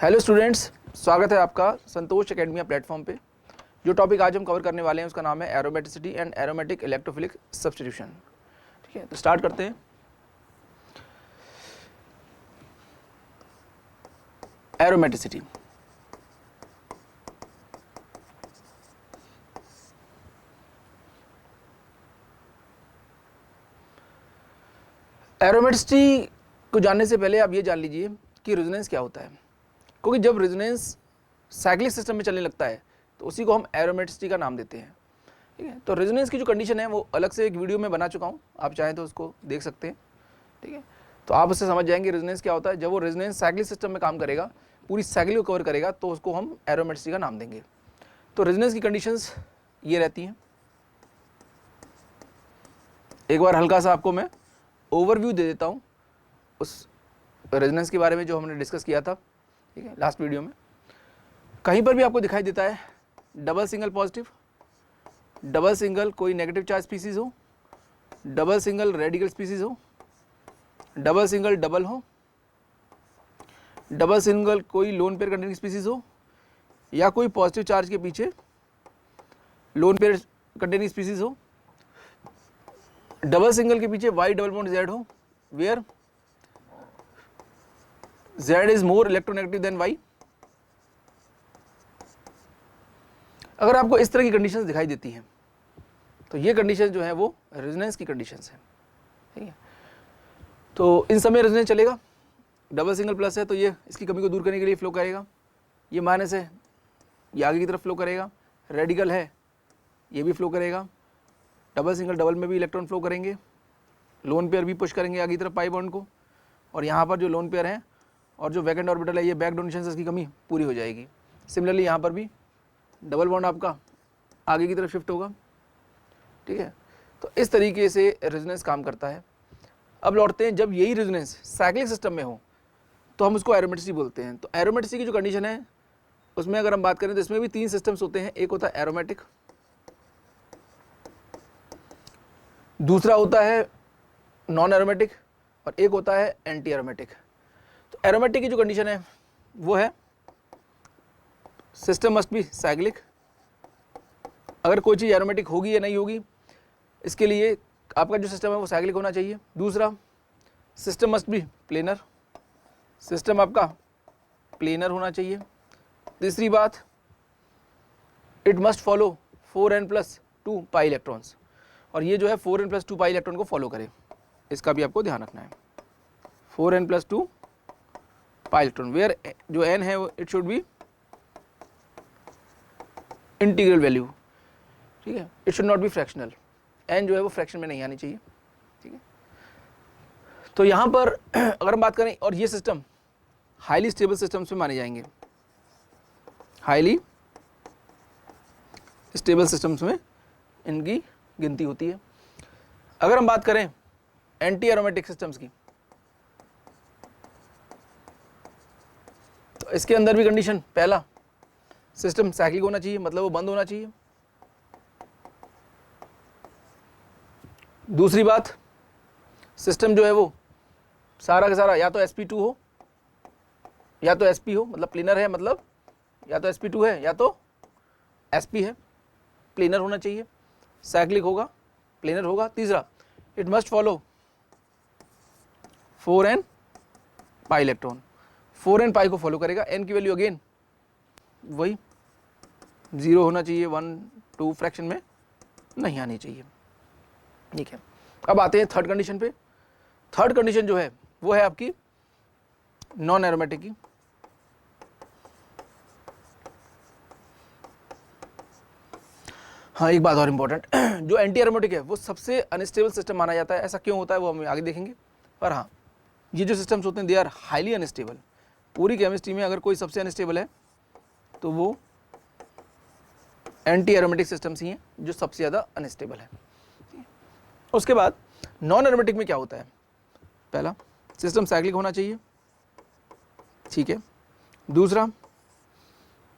Hello students, स्वागत है आपका संतोष एकेडमिया प्लेटफॉर्म पे। जो टॉपिक आज हम कवर करने वाले हैं उसका नाम है aromaticity and aromatic electrophilic substitution. ठीक है, तो स्टार्ट करते हैं। एरोमेटिसिटी एरोमेटिसिटी को जानने से पहले आप ये जान लीजिए कि रेजोनेंस क्या होता है, क्योंकि जब रेजोनेंस साइक्लिक सिस्टम में चलने लगता है तो उसी को हम एरोमेटिसिटी का नाम देते हैं। ठीक है, तो रेजोनेंस की जो कंडीशन है वो अलग से एक वीडियो में बना चुका हूँ, आप चाहें तो उसको देख सकते हैं। ठीक है, तो आप उससे समझ जाएंगे रेजोनेंस क्या होता है। जब वो रेजोनेंस साइक्लिक सिस्टम में काम करेगा, पूरी साइकिल को कवर करेगा, तो उसको हम एरोमेटिसिटी का नाम देंगे। तो रेजोनेंस की कंडीशंस ये रहती हैं। एक बार हल्का सा आपको मैं ओवरव्यू दे देता हूँ उस रेजोनेंस के बारे में जो हमने डिस्कस किया था, ठीक है, लास्ट वीडियो में। कहीं पर भी आपको दिखाई देता है double single positive, double single कोई नेगेटिव चार्ज स्पीसीज हो, डबल सिंगल रेडिकल स्पीसीज हो, डबल सिंगल डबल हो, डबल सिंगल कोई लोन पेयर कंटेनिंग स्पीसीज हो, या कोई पॉजिटिव चार्ज के पीछे लोन पेयर कंटेनिंग स्पीसीज हो, डबल सिंगल के पीछे वाई डबल बॉन्ड जेड हो, where Z is more electronegative than Y. अगर आपको इस तरह की कंडीशंस दिखाई देती हैं तो ये कंडीशन जो है वो रेजोनेंस की कंडीशंस है। ठीक है, तो इन समय रेजोनेंस चलेगा। डबल सिंगल प्लस है तो ये इसकी कमी को दूर करने के लिए फ्लो करेगा, ये माइनस है ये आगे की तरफ फ्लो करेगा, रेडिकल है ये भी फ्लो करेगा, डबल सिंगल डबल में भी इलेक्ट्रॉन फ्लो करेंगे, लोन पेयर भी पुश करेंगे आगे की तरफ पाई बॉन्ड को, और यहाँ पर जो लोन पेयर है और जो वैकेंट ऑर्बिटल है ये बैक डोनेशन से इसकी कमी पूरी हो जाएगी। सिमिलरली यहाँ पर भी डबल बॉन्ड आपका आगे की तरफ शिफ्ट होगा। ठीक है, तो इस तरीके से रेजोनेंस काम करता है। अब लौटते हैं, जब यही रेजोनेंस साइक्लिक सिस्टम में हो तो हम उसको एरोमेटिसिटी बोलते हैं। तो एरोमेटिसिटी की जो कंडीशन है उसमें अगर हम बात करें तो इसमें भी तीन सिस्टम्स होते हैं। एक होता है एरोमेटिक, दूसरा होता है नॉन एरोमेटिक, और एक होता है एंटी एरोमेटिक। तो एरोमेटिक की जो कंडीशन है वो है सिस्टम मस्ट बी साइक्लिक। अगर कोई चीज़ एरोमेटिक होगी या नहीं होगी, इसके लिए आपका जो सिस्टम है वो साइक्लिक होना चाहिए। दूसरा, system must be planar, system आपका प्लेनर होना चाहिए। तीसरी बात, it must follow 4n+2 pi electrons, और ये जो है 4n+2 पाई इलेक्ट्रॉन को फॉलो करे, इसका भी आपको ध्यान रखना है। 4n+2 पाई इलेक्ट्रॉन, वेयर जो n है it should be integral value. ठीक है, it should not be fractional, n जो है वो फ्रैक्शन में नहीं आनी चाहिए। ठीक है, तो यहाँ पर अगर हम बात करें, और ये सिस्टम हाईली स्टेबल सिस्टम्स में माने जाएंगे, हाईली स्टेबल सिस्टम्स में इनकी गिनती होती है। अगर हम बात करें एंटी एरोमेटिक सिस्टम्स की, तो इसके अंदर भी कंडीशन, पहला सिस्टम साइक्लिक होना चाहिए, मतलब वो बंद होना चाहिए। दूसरी बात, सिस्टम जो है वो सारा का सारा या तो sp2 हो या तो sp हो, मतलब प्लेनर है, मतलब या तो sp2 है या तो sp है, प्लेनर होना चाहिए, साइक्लिक होगा, प्लेनर होगा। तीसरा, it must follow 4n pi electron, 4n पाई को फॉलो करेगा। n की वैल्यू अगेन वही 0 होना चाहिए, 1 2 फ्रैक्शन में नहीं आनी चाहिए। ठीक है, अब आते हैं थर्ड कंडीशन पे। थर्ड कंडीशन जो है वो है आपकी नॉन एरोमेटिक की। हाँ, एक बात और इम्पोर्टेंट, जो एंटी एरोमेटिक है वो सबसे अनस्टेबल सिस्टम माना जाता है। ऐसा क्यों होता है वो हम आगे देखेंगे, पर हाँ, ये जो सिस्टम्स होते हैं दे आर हाईली अनस्टेबल। पूरी केमिस्ट्री में अगर कोई सबसे अनस्टेबल है तो वो एंटी एरोमेटिक सिस्टम्स ही हैं जो सबसे ज़्यादा अनस्टेबल है। उसके बाद नॉन एरोमेटिक में क्या होता है, पहला सिस्टम साइक्लिक होना चाहिए, ठीक है। दूसरा,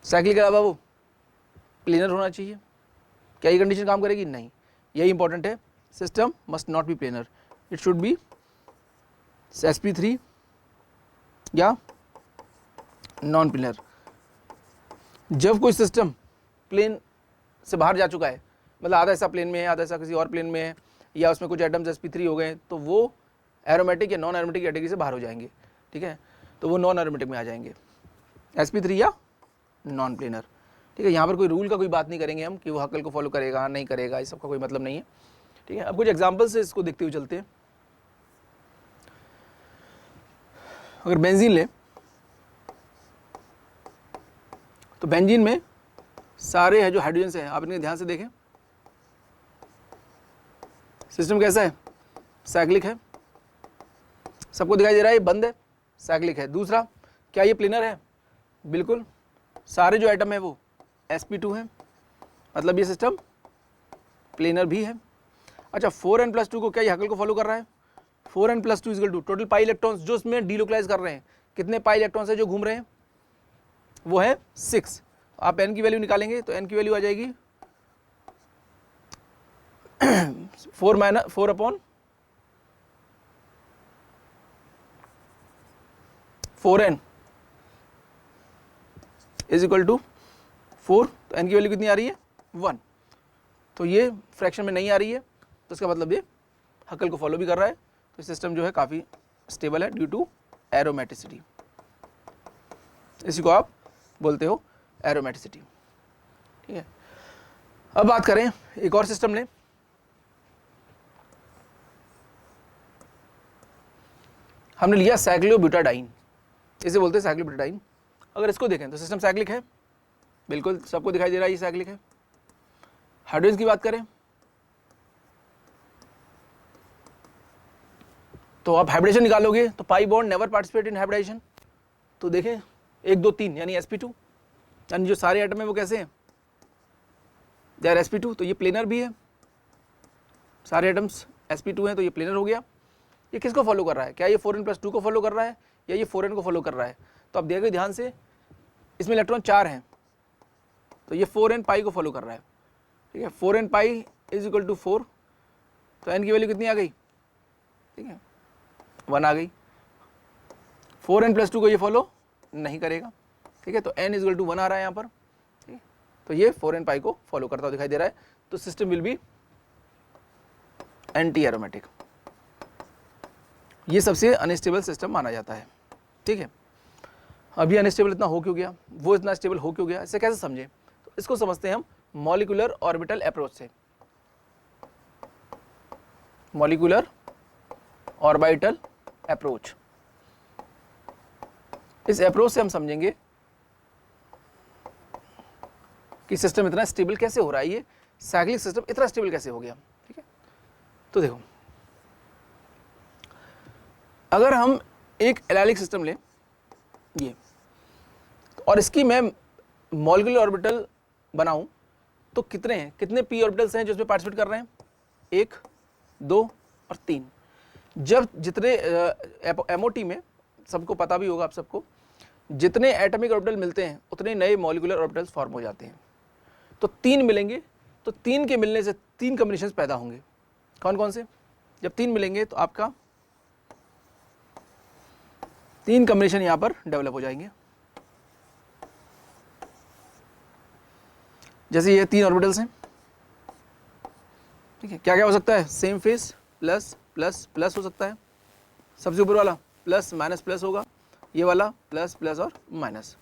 साइक्लिक के अलावा वो प्लेनर होना चाहिए। क्या ये कंडीशन काम करेगी? नहीं, यही इंपॉर्टेंट है, system must not be planar, it should be sp3 या नॉन प्लेनर, जब कोई सिस्टम प्लेन से बाहर जा चुका है, मतलब आधा हिस्सा प्लेन में है, आधा हिस्सा किसी और प्लेन में है, या उसमें कुछ एटम्स sp3 हो गए, तो वो एरोमेटिक या नॉन एरोमेटिक कैटेगरी से बाहर हो जाएंगे, ठीक है, तो वो नॉन एरोमेटिक में आ जाएंगे, sp3 या नॉन प्लेनर, ठीक है। यहाँ पर कोई रूल का कोई बात नहीं करेंगे हम कि वो हकल को फॉलो करेगा नहीं करेगा, इस सब का कोई मतलब नहीं है, ठीक है। अब कुछ एग्जाम्पल से इसको देखते हुए चलते हैं। अगर बेंजीन ले तो बेंजीन में सारे है जो हाइड्रोजन हैं, आप इनके ध्यान से देखें, सिस्टम कैसा है, साइक्लिक है, सबको दिखाई दे रहा है, ये बंद है, साइक्लिक है। दूसरा, क्या ये प्लेनर है, बिल्कुल, सारे जो एटम है वो sp2 है, मतलब ये सिस्टम प्लेनर भी है। अच्छा, 4n+2 को क्या ये हकल को फॉलो कर रहा है, 4n+2 equal to total pi electrons जो इसमें डीलोकलाइज कर रहे हैं, कितने पाई इलेक्ट्रॉन्स है जो घूम रहे हैं, वो है 6। आप n की वैल्यू निकालेंगे तो n की वैल्यू आ जाएगी 4/4n इज इक्वल टू 4, तो n की वैल्यू कितनी आ रही है 1, तो ये फ्रैक्शन में नहीं आ रही है, तो इसका मतलब ये हकल को फॉलो भी कर रहा है, तो सिस्टम जो है काफ़ी स्टेबल है ड्यू टू एरोमेटिसिटी, इसी को आप बोलते हो एरोमेटिसिटी, ठीक है। अब बात करें एक और सिस्टम लें, हमने लिया साइक्लोब्यूटाडाइन, इसे बोलते हैं साइक्लोब्यूटाडाइन। अगर इसको देखें तो सिस्टम साइक्लिक है, बिल्कुल सबको दिखाई दे रहा है ये साइक्लिक है। हाइड्रोजन की बात करें तो आप हाइब्रिडेशन निकालोगे तो pi bond never participate in hybridisation, तो देखें 1 2 3 यानी sp2, यानी जो सारे एटम है वो कैसे हैं, दे आर sp2, तो ये प्लेनर भी है, सारे एटम्स sp2 हैं तो ये प्लेनर हो गया। ये किसको फॉलो कर रहा है, क्या ये 4n+2 को फॉलो कर रहा है या ये 4n को फॉलो कर रहा है, तो आप देखिए ध्यान से, इसमें इलेक्ट्रॉन 4 हैं, तो ये 4n पाई को फॉलो कर रहा है, ठीक है, 4n pi is equal to 4, तो n की वैल्यू कितनी आ गई, ठीक है 1 आ गई। 4n+2 को ये फॉलो नहीं करेगा, ठीक है, तो n इज इक्वल टू 1 आ रहा है यहाँ पर, ठीक है, तो ये 4n पाई को फॉलो करता हुआ दिखाई दे रहा है, तो system will be anti aromatic, ये सबसे अनस्टेबल सिस्टम माना जाता है, ठीक है। अभी अनस्टेबल इतना हो क्यों गया, वो इतना स्टेबल हो क्यों गया, इसे कैसे समझें, तो इसको समझते हैं हम मॉलिक्यूलर ऑर्बिटल अप्रोच से। मॉलिक्यूलर ऑर्बिटल अप्रोच, इस अप्रोच से हम समझेंगे कि सिस्टम इतना स्टेबल कैसे हो रहा है, ये साइक्लिक सिस्टम इतना स्टेबल कैसे हो गया, ठीक है। तो देखो, अगर हम एक एलाइलिक सिस्टम लें ये, और इसकी मैं मॉलिक्यूलर ऑर्बिटल बनाऊं, तो कितने हैं, कितने p ऑर्बिटल्स हैं जो इसमें पार्टिसिपेट कर रहे हैं, 1 2 और 3। जब जितने MOT में सबको पता भी होगा, आप सबको जितने एटॉमिक ऑर्बिटल मिलते हैं उतने नए मॉलिक्यूलर ऑर्बिटल्स फॉर्म हो जाते हैं, तो 3 मिलेंगे, तो 3 के मिलने से 3 कॉम्बिनेशंस पैदा होंगे, कौन कौन से, जब 3 मिलेंगे तो आपका 3 कॉम्बिनेशन यहाँ पर डेवलप हो जाएंगे। जैसे ये 3 ऑर्बिटल्स हैं, ठीक है, क्या क्या हो सकता है, same face plus plus plus हो सकता है, सबसे ऊपर वाला प्लस माइनस प्लस होगा, ये वाला प्लस प्लस और माइनस।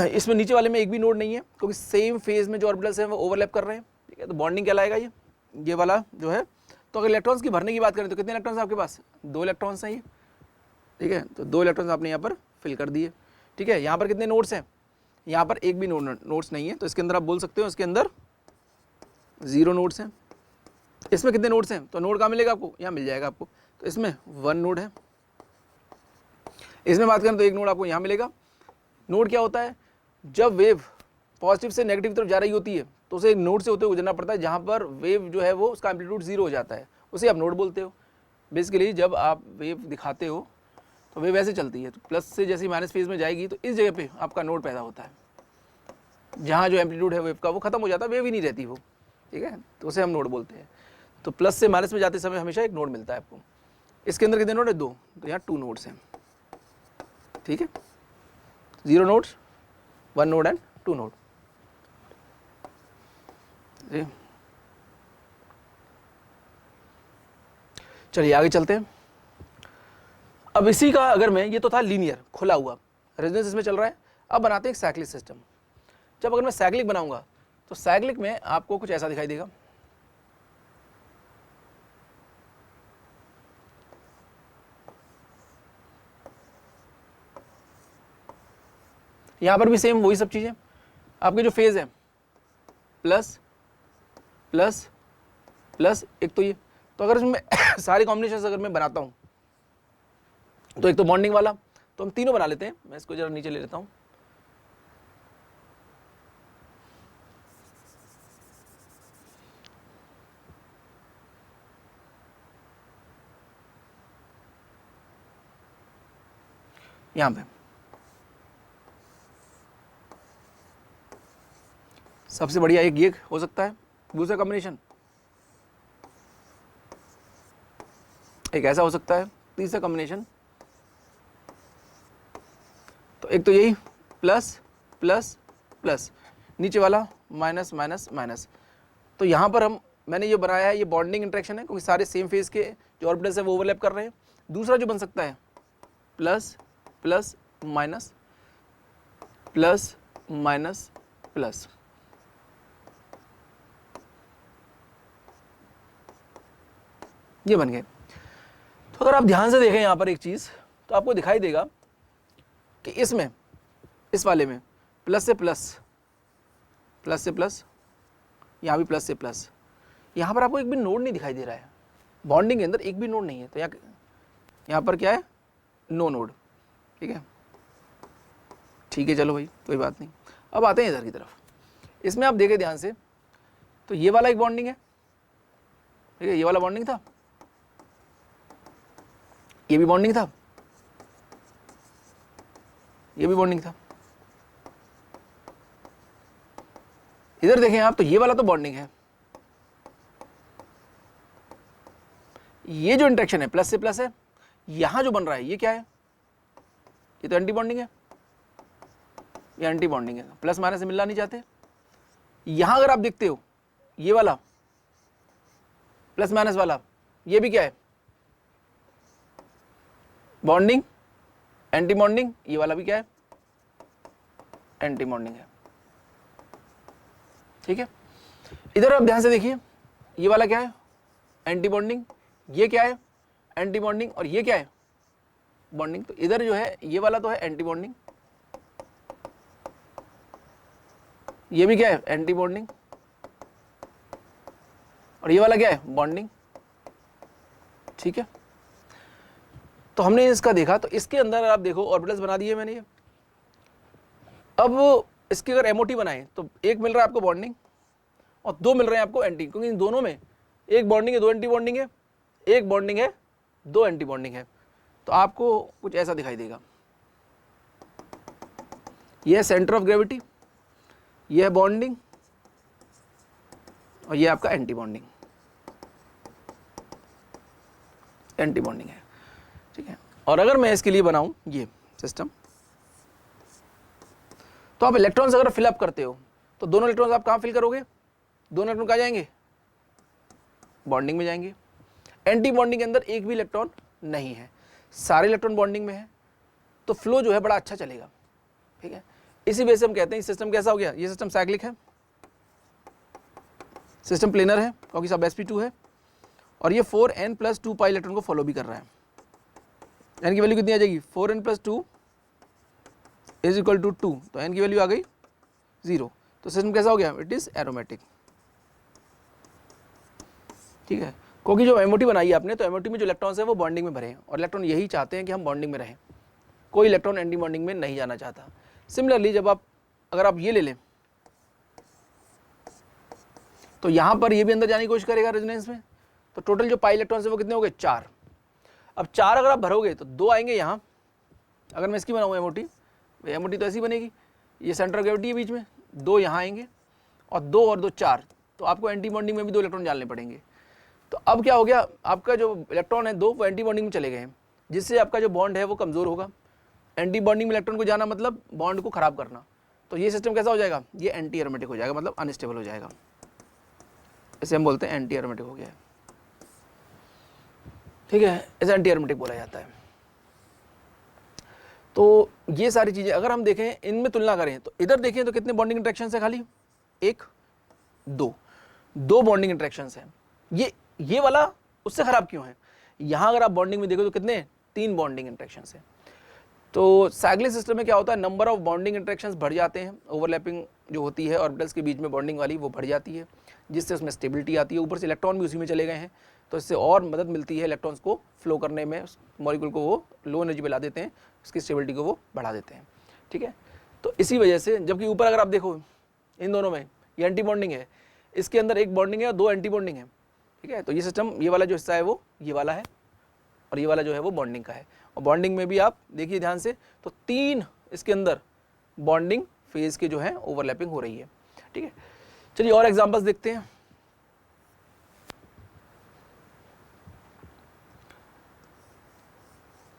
इसमें नीचे वाले में एक भी नोड नहीं है क्योंकि सेम फेज में जो ऑर्बिटल्स हैं वो ओवरलैप कर रहे हैं, ठीक है, तो बॉन्डिंग कहलाएगा ये वाला जो है। तो अगर इलेक्ट्रॉन्स की भरने की बात करें तो कितने इलेक्ट्रॉन्स हैं आपके पास, 2 इलेक्ट्रॉन्स हैं ये, ठीक है, तो 2 इलेक्ट्रॉन्स आपने यहाँ पर फिल कर दिए, ठीक है। यहाँ पर कितने नोड्स हैं, यहाँ पर एक भी नोड्स नहीं है, तो इसके अंदर आप बोल सकते हो इसके अंदर 0 नोड्स हैं। इसमें कितने नोड्स हैं, तो नोड कहाँ मिलेगा आपको, यहाँ मिल जाएगा आपको, तो इसमें 1 नोड है। इसमें बात करें तो एक नोड आपको यहाँ मिलेगा। नोड क्या होता है, जब वेव पॉजिटिव से नेगेटिव तरफ जा रही होती है तो उसे एक नोड से होते हुए गुजरना पड़ता है, जहाँ पर वेव जो है वो उसका एम्पलीट्यूड 0 हो जाता है, उसे आप नोड बोलते हो। बेसिकली जब आप वेव दिखाते हो तो वेव ऐसे चलती है, तो प्लस से जैसे माइनस फेज में जाएगी तो इस जगह पे आपका नोड पैदा होता है, जहाँ जो एम्पलीट्यूड है वेव का वो खत्म हो जाता है, वेव ही नहीं रहती वो, ठीक है, तो उसे हम नोड बोलते हैं। तो प्लस से माइनस में जाते समय हमेशा एक नोड मिलता है आपको। इसके अंदर कितने नोड है, 2, तो यहाँ 2 नोड्स हैं, ठीक है। 0 नोड्स, 1 नोड एंड 2 नोड। चलिए आगे चलते हैं। अब इसी का अगर मैं, ये तो था लीनियर खुला हुआ, रेजोनेंस इसमें चल रहा है। अब बनाते हैं एक साइक्लिक सिस्टम। जब अगर मैं साइक्लिक बनाऊंगा तो साइक्लिक में आपको कुछ ऐसा दिखाई देगा। यहां पर भी सेम वही सब चीजें, आपके जो फेज है प्लस प्लस प्लस, एक तो ये, तो अगर इसमें सारे कॉम्बिनेशन अगर मैं बनाता हूं तो एक तो बॉन्डिंग वाला, तो हम तीनों बना लेते हैं। मैं इसको जरा नीचे ले लेता हूं। यहां पे सबसे बढ़िया एक ये हो सकता है, दूसरा कॉम्बिनेशन एक ऐसा हो सकता है, तीसरा कॉम्बिनेशन तो एक तो यही प्लस प्लस प्लस, नीचे वाला माइनस माइनस माइनस। तो यहां पर मैंने ये बनाया है, ये बॉन्डिंग इंटरेक्शन है क्योंकि सारे सेम फेज के जो ऑर्बिटल्स है वो ओवरलैप कर रहे हैं। दूसरा जो बन सकता है plus plus minus plus minus plus, ये बन गए। तो अगर आप ध्यान से देखें यहां पर एक चीज, तो आपको दिखाई देगा कि इसमें, इस वाले में प्लस से प्लस, प्लस से प्लस, यहां भी प्लस से प्लस, यहां पर आपको एक भी नोड नहीं दिखाई दे रहा है। बॉन्डिंग के अंदर एक भी नोड नहीं है। तो यहां पर क्या है, नो नोड। ठीक है, ठीक है, चलो भाई कोई बात नहीं। अब आते हैं इधर की तरफ। इसमें आप देखें ध्यान से, तो ये वाला एक बॉन्डिंग है, ठीक है, ये वाला बॉन्डिंग था, ये भी बॉन्डिंग था, ये भी बॉन्डिंग था। इधर देखें आप, तो ये वाला तो बॉन्डिंग है। ये जो इंटरेक्शन है प्लस से प्लस है, यहां जो बन रहा है ये क्या है, ये तो एंटी बॉन्डिंग है, ये एंटी बॉन्डिंग है, प्लस माइनस से मिलना नहीं चाहते। यहां अगर आप देखते हो ये वाला प्लस माइनस वाला, ये भी क्या है, बॉन्डिंग एंटी बॉन्डिंग, ये वाला भी क्या है, एंटी बॉन्डिंग है। ठीक है, इधर आप ध्यान से देखिए, ये वाला क्या है, एंटी बॉन्डिंग, ये क्या है, एंटी बॉन्डिंग, और ये क्या है, बॉन्डिंग। तो इधर जो है ये वाला तो है एंटी बॉन्डिंग, ये भी क्या है, एंटी बॉन्डिंग, और ये वाला क्या है, बॉन्डिंग। ठीक है, तो हमने इसका देखा, तो इसके अंदर आप देखो ऑर्बिटल्स बना दिए मैंने ये। अब इसके अगर एमओटी बनाए तो एक मिल रहा है आपको बॉन्डिंग और दो मिल रहे हैं आपको एंटी, क्योंकि इन दोनों में एक बॉन्डिंग है, दो एंटी बॉन्डिंग है, एक बॉन्डिंग है, दो एंटी बॉन्डिंग है। तो आपको कुछ ऐसा दिखाई देगा, यह है सेंटर ऑफ ग्रेविटी, यह है बॉन्डिंग, और यह आपका एंटी बॉन्डिंग, एंटी बॉन्डिंग है। ठीक है, और अगर मैं इसके लिए बनाऊं ये सिस्टम, तो आप इलेक्ट्रॉन्स अगर फिलअप करते हो तो दोनों इलेक्ट्रॉन्स आप कहां फिल करोगे, दोनों इलेक्ट्रॉन कहां जाएंगे, बॉन्डिंग में जाएंगे। एंटी बॉन्डिंग के अंदर एक भी इलेक्ट्रॉन नहीं है, सारे इलेक्ट्रॉन बॉन्डिंग में है, तो फ्लो जो है बड़ा अच्छा चलेगा। ठीक है, इसी वजह से हम कहते हैं सिस्टम कैसा हो गया, ये सिस्टम साइक्लिक है, सिस्टम प्लेनर है क्योंकि सब sp2 है, और ये 4n + 2 पाई इलेक्ट्रॉन को फॉलो भी कर रहा है। n की वैल्यू कितनी आ जाएगी, 4n + 2 = 2, तो n की वैल्यू आ गई 0। तो सिस्टम कैसा हो गया, इट इज एरोमेटिक। ठीक है, क्योंकि जो एमओटी बनाई है आपने, तो एमओटी में जो इलेक्ट्रॉन्स है वो बॉन्डिंग में भरे हैं, और इलेक्ट्रॉन यही चाहते हैं कि हम बॉन्डिंग में रहें, कोई इलेक्ट्रॉन एंटी बॉन्डिंग में नहीं जाना चाहता। सिमिलरली जब अगर आप ये ले लें, तो यहां पर ये भी अंदर जाने की कोशिश करेगा रेजोनेंस में, तो टोटल जो पाई इलेक्ट्रॉन्स है वो कितने हो गए, 4। अब 4 अगर आप भरोगे तो 2 आएंगे यहाँ, अगर मैं इसकी बनाऊँ एमओटी, एमओटी तो ऐसी बनेगी, ये सेंटर ऑफ ग्रेविटी है बीच में, 2 यहाँ आएंगे, और 2 और 2 4, तो आपको एंटी बॉन्डिंग में भी 2 इलेक्ट्रॉन डालने पड़ेंगे। तो अब क्या हो गया, आपका जो इलेक्ट्रॉन है 2 वो एंटी बॉन्डिंग में चले गए हैं, जिससे आपका जो बॉन्ड है वो कमज़ोर होगा, एंटी बॉन्डिंग में इलेक्ट्रॉन को जाना मतलब बॉन्ड को खराब करना, तो ये सिस्टम कैसा हो जाएगा, ये एंटी एरोमेटिक हो जाएगा, मतलब अनस्टेबल हो जाएगा, इसे हम बोलते हैं एंटी एरोमेटिक हो गया है, ठीक है, इसे एंटी एरोमेटिक बोला जाता है। तो ये सारी चीजें अगर हम देखें, इनमें तुलना करें तो इधर देखें तो कितने बॉन्डिंग इंटरेक्शन है, खाली 1 2 बॉन्डिंग इंटरेक्शन है। ये वाला उससे खराब क्यों है, यहां अगर आप बॉन्डिंग में देखो तो कितने 3 बॉन्डिंग इंटरेक्शन है। तो साइक्लिक सिस्टम में क्या होता है, नंबर ऑफ बॉन्डिंग इंटरेक्शंस बढ़ जाते हैं, ओवरलैपिंग जो होती है ऑर्बिटल्स के बीच में बॉन्डिंग वाली वो बढ़ जाती है, जिससे उसमें स्टेबिलिटी आती है, ऊपर से इलेक्ट्रॉन भी उसी में चले गए हैं, तो इससे और मदद मिलती है इलेक्ट्रॉन्स को फ्लो करने में, मॉलिक्यूल को वो लो एनर्जी पे ला देते हैं, उसकी स्टेबिलिटी को वो बढ़ा देते हैं, ठीक है। तो इसी वजह से, जबकि ऊपर अगर आप देखो इन दोनों में ये एंटी बॉन्डिंग है, इसके अंदर 1 बॉन्डिंग है और 2 एंटी बॉन्डिंग है, ठीक है। तो ये सिस्टम, ये वाला जो हिस्सा है वो ये वाला है, और ये वाला जो है वो बॉन्डिंग का है, और बॉन्डिंग में भी आप देखिए ध्यान से, तो 3 इसके अंदर बॉन्डिंग फेज के जो है ओवरलैपिंग हो रही है, ठीक है। चलिए और एग्जांपल्स देखते हैं।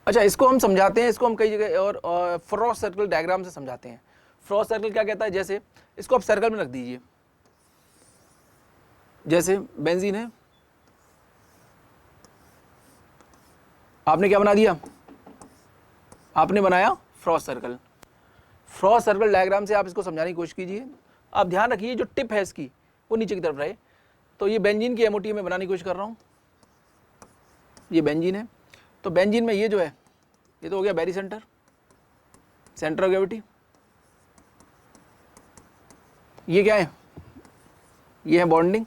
अच्छा, इसको हम समझाते हैं, इसको हम कई जगह और फ्रॉस्ट सर्कल डायग्राम से समझाते हैं। फ्रॉस्ट सर्कल क्या कहता है, जैसे इसको आप सर्कल में रख दीजिए, जैसे बेंजीन है, आपने क्या बना दिया, आपने बनाया Frost circle. Frost circle diagram से आप इसको समझाने की कोशिश कीजिए। आप ध्यान रखिए जो टिप है इसकी वो नीचे की तरफ रहे। तो ये बेंजीन की एमओटी में बनाने की कोशिश कर रहा हूँ, ये बेंजीन है, तो बेंजीन में ये जो है ये तो हो गया बैरी सेंटर, सेंटर ऑफ ग्रेविटी। ये क्या है, ये है बॉन्डिंग,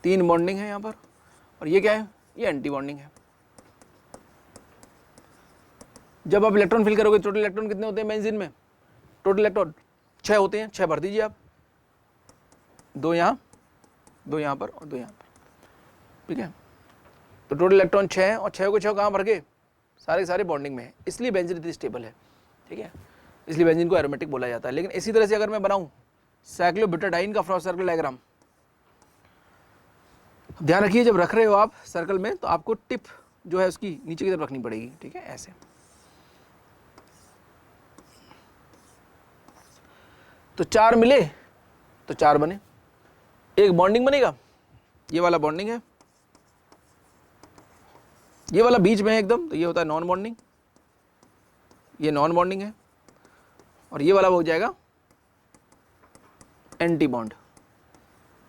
3 बॉन्डिंग है यहाँ पर, और ये क्या है, ये एंटी बॉन्डिंग है। जब आप इलेक्ट्रॉन फिल करोगे, टोटल इलेक्ट्रॉन कितने होते हैं बेंजीन में, टोटल इलेक्ट्रॉन 6 होते हैं, 6 भर दीजिए आप, 2 यहाँ, 2 यहाँ पर और 2 यहाँ पर, ठीक है। तो टोटल इलेक्ट्रॉन 6 हैं, और 6 को 6 कहाँ भर गए, सारे के सारे बॉन्डिंग में है, इसलिए बेंजीन इतनी स्टेबल है, ठीक है, इसलिए बेंजीन को एरोमेटिक बोला जाता है। लेकिन इसी तरह से अगर मैं बनाऊं साइक्लोब्यूटाडाइन का फ्रॉस्ट सर्कल डायग्राम, ध्यान रखिए जब रख रहे हो आप सर्कल में तो आपको टिप जो है उसकी नीचे की तरफ रखनी पड़ेगी, ठीक है, ऐसे। तो 4 मिले तो 4 बने, एक बॉन्डिंग बनेगा, ये वाला बॉन्डिंग है, ये वाला बीच में है एकदम, तो ये होता है नॉन बॉन्डिंग, ये नॉन बॉन्डिंग है, और ये वाला हो जाएगा एंटी बॉन्ड,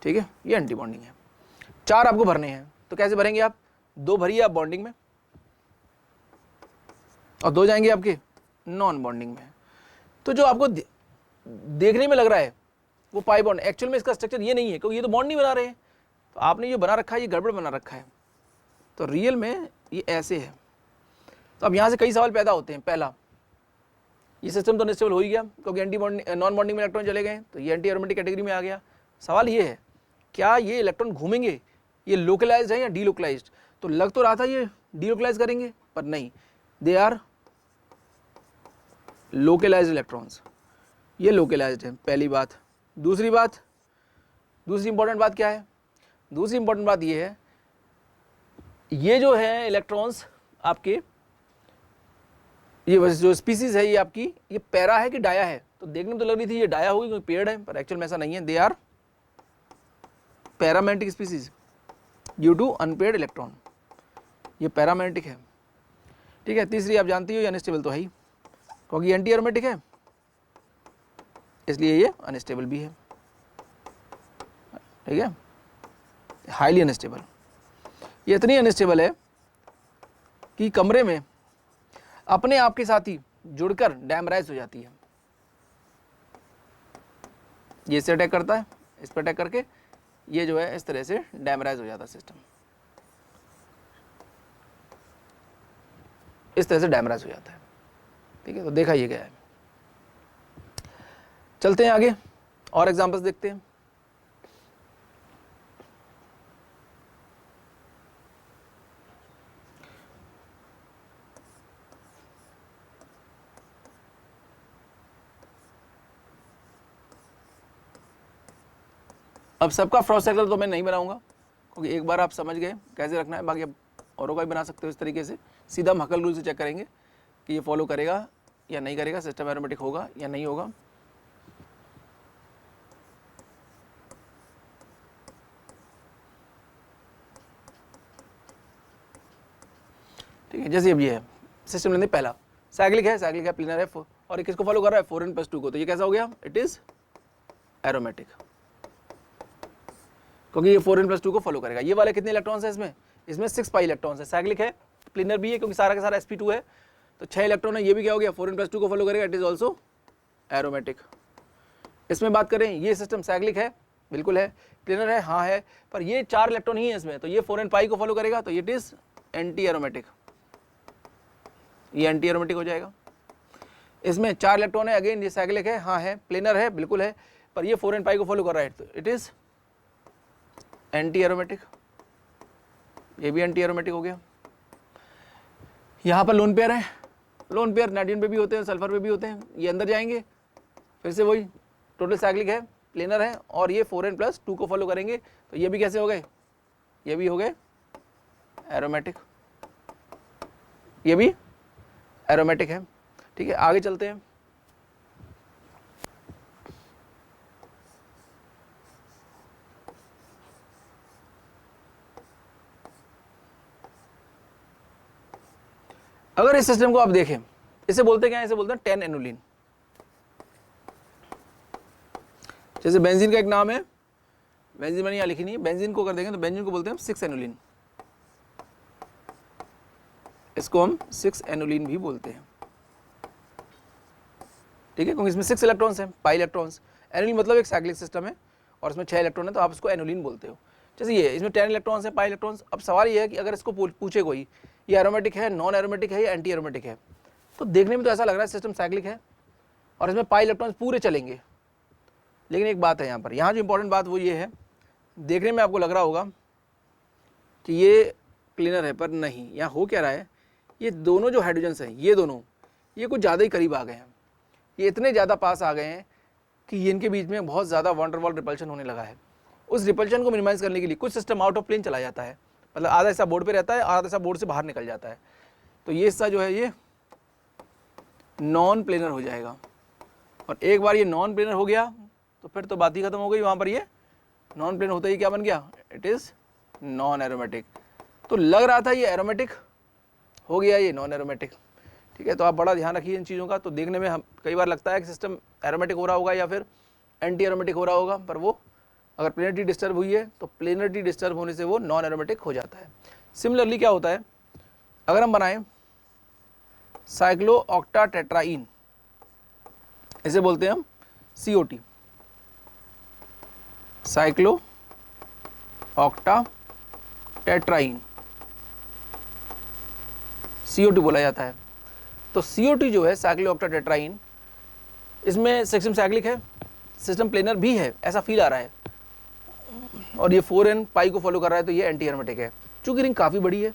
ठीक है, ये एंटी बॉन्डिंग है। 4 आपको भरने हैं, तो कैसे भरेंगे आप, 2 भरिए आप बॉन्डिंग में और 2 जाएंगे आपके नॉन बॉन्डिंग में। तो जो आपको देखने में लग रहा है वो पाई बॉन्ड, एक्चुअल में इसका स्ट्रक्चर ये नहीं है, क्योंकि ये तो बॉन्ड नहीं बना रहे हैं, तो आपने जो बना रखा है ये गड़बड़ बना रखा है, तो रियल में ये ऐसे है। तो अब यहाँ से कई सवाल पैदा होते हैं। पहला, ये सिस्टम तो अनस्टेबल हो ही गया क्योंकि एंटी बॉन्डिंग नॉन बॉन्डिंग में इलेक्ट्रॉन चले गए, तो ये एंटी एरोमेटिक कैटेगरी में आ गया। सवाल ये है क्या ये इलेक्ट्रॉन घूमेंगे, ये लोकलाइज्ड है या डीलोकलाइज्ड, तो लग तो रहा था ये डीलोकलाइज करेंगे, पर नहीं, दे आर लोकलाइज्ड इलेक्ट्रॉन्स, ये लोकलाइज्ड है, पहली बात। दूसरी इंपॉर्टेंट बात क्या है, दूसरी इंपॉर्टेंट बात ये है, ये जो है इलेक्ट्रॉन्स आपके, ये जो स्पीसीज है ये आपकी, ये पैरा है कि डाया है, तो देखने में तो लग रही थी ये डाया होगी क्योंकि पेड़ है, पर एक्चुअल में ऐसा नहीं है, they are paramagnetic species due to unpaired electron, ये पैरामैग्नेटिक है, ठीक है। तीसरी आप जानती हो ये अनस्टेबल तो है ही, क्योंकि एंटी एरोमेटिक है इसलिए ये अनस्टेबल भी है, ठीक है, हाईली अनस्टेबल। ये इतनी अनस्टेबल है कि कमरे में अपने आप के साथ ही जुड़कर डैमराइज हो जाती है। ये इससे अटैक करता है, इस पर अटैक करके ये जो है इस तरह से डैमराइज हो जाता है सिस्टम, इस तरह से डैमराइज हो जाता है, ठीक है। तो देखा ये गया है। चलते हैं आगे और एग्जांपल्स देखते हैं। अब सबका फ्रॉस्ट सर्कल तो मैं नहीं बनाऊंगा क्योंकि एक बार आप समझ गए कैसे रखना है, बाकी अब औरों का भी बना सकते हो इस तरीके से। सीधा हम हकल रूल से चेक करेंगे कि ये फॉलो करेगा या नहीं करेगा, सिस्टम एरोमेटिक होगा या नहीं होगा। ठीक है, जैसे अब ये है सिस्टम लेंगे, पहला साइक्लिक है, प्लेनर है, और ये किसको फॉलो कर रहा है, 4n+2 को, तो ये कैसा हो गया, इट इज एरोमेटिक, क्योंकि ये 4n+2 को फॉलो करेगा। ये वाले कितने इलेक्ट्रॉन्स है इसमें, इसमें 6 पाई इलेक्ट्रॉन्स है, साइक्लिक है, प्लेनर भी है क्योंकि सारा का सारा sp2 है, तो 6 इलेक्ट्रॉन है, ये भी क्या हो गया, 4n+2 को फॉलो करेगा, इट इज ऑल्सो एरोमेटिक। इसमें बात करें, ये सिस्टम साइक्लिक है, बिल्कुल है, प्लेनर है, हाँ है, पर ये 4 इलेक्ट्रॉन ही है इसमें, तो ये 4n पाई को फॉलो करेगा, तो इट इज एंटी एरोमेटिक, ये एंटी एरोमेटिक हो जाएगा। इसमें 4 इलेक्ट्रॉन है, अगेन ये साइक्लिक है, हाँ है, प्लेनर है, बिल्कुल है, पर ये 4n पाई को फॉलो कर रहा है, तो इट इज एंटी एरोमेटिक, ये भी एंटी एरोमेटिक हो गया। यहाँ पर लोन पेयर है, लोन पेयर नाइट्रोजन पे भी होते हैं, सल्फर पे भी होते हैं, ये अंदर जाएंगे, फिर से वही टोटल साइक्लिक है, प्लेनर है, और ये 4n+2 को फॉलो करेंगे, तो ये भी कैसे हो गए, ये भी हो गए एरोमेटिक, ये भी एरोमेटिक है। ठीक है, आगे चलते हैं। अगर इस सिस्टम को आप देखें, इसे बोलते क्या है, इसे बोलते हैं 10 एनुलिन। जैसे बेंजीन का एक नाम है, बेंजीन मैंने यहाँ लिखी नहीं है, बेंजीन को कर देंगे तो बेंजीन को बोलते हैं 6 एनुलिन, इसको हम 6 एनुलिन भी बोलते हैं। ठीक है, क्योंकि इसमें 6 इलेक्ट्रॉन्स हैं, पाई इलेक्ट्रॉन्स, एनुलिन मतलब एक साइक्लिक सिस्टम है और इसमें 6 इलेक्ट्रॉन है, तो आप इसको एनुलिन बोलते हो। जैसे ये इसमें 10 इलेक्ट्रॉन्स है, पाई इलेक्ट्रॉन्स। अब सवाल ये है कि अगर इसको पूछे कोई ये एरोमेटिक है, नॉन एरोमेटिक है या एंटी एरोमेटिक है, तो देखने में तो ऐसा लग रहा है सिस्टम साइक्लिक है और इसमें पाई इलेक्ट्रॉन्स पूरे चलेंगे, लेकिन एक बात है यहाँ पर, यहाँ जो इंपॉर्टेंट बात वो ये है, देखने में आपको लग रहा होगा कि ये प्लेनर है, पर नहीं, यहाँ हो क्या रहा है, ये दोनों जो हाइड्रोजन्स हैं, ये दोनों, ये कुछ ज़्यादा ही करीब आ गए हैं, ये इतने ज़्यादा पास आ गए हैं कि ये इनके बीच में बहुत ज़्यादा वॉन डेर वाल्स रिपल्शन होने लगा है। उस रिपल्शन को मिनिमाइज करने के लिए कुछ सिस्टम आउट ऑफ प्लेन चला जाता है, मतलब आधा हिस्सा बोर्ड पे रहता है, आधा हिस्सा बोर्ड से बाहर निकल जाता है, तो ये हिस्सा जो है ये नॉन प्लेनर हो जाएगा। और एक बार ये नॉन प्लेनर हो गया तो फिर तो बात ही खत्म हो गई, वहाँ पर ये नॉन प्लेनर होता ही क्या बन गया, इट इज़ नॉन एरोमेटिक। तो लग रहा था ये एरोमेटिक, हो गया ये नॉन एरोमेटिक। ठीक है, तो आप बड़ा ध्यान रखिए इन चीज़ों का। तो देखने में हम कई बार लगता है कि सिस्टम एरोमेटिक हो रहा होगा या फिर एंटी एरोमेटिक हो रहा होगा, पर वो अगर प्लेनरिटी डिस्टर्ब हुई है तो प्लेनरिटी डिस्टर्ब होने से वो नॉन एरोमेटिक हो जाता है। सिमिलरली क्या होता है, अगर हम बनाएं साइक्लोऑक्टाटेट्राईन, इसे बोलते हैं हम COT, साइक्लोऑक्टाटेट्राईन, COT बोला जाता है। तो COT जो है साइक्लोऑक्टाटेट्राईन, इसमें सिस्टम साइक्लिक है, सिस्टम प्लेनर भी है, ऐसा फील आ रहा है, और ये 4n पाई को फॉलो कर रहा है, तो ये एंटी एरोमेटिक है। चूंकि रिंग काफ़ी बड़ी है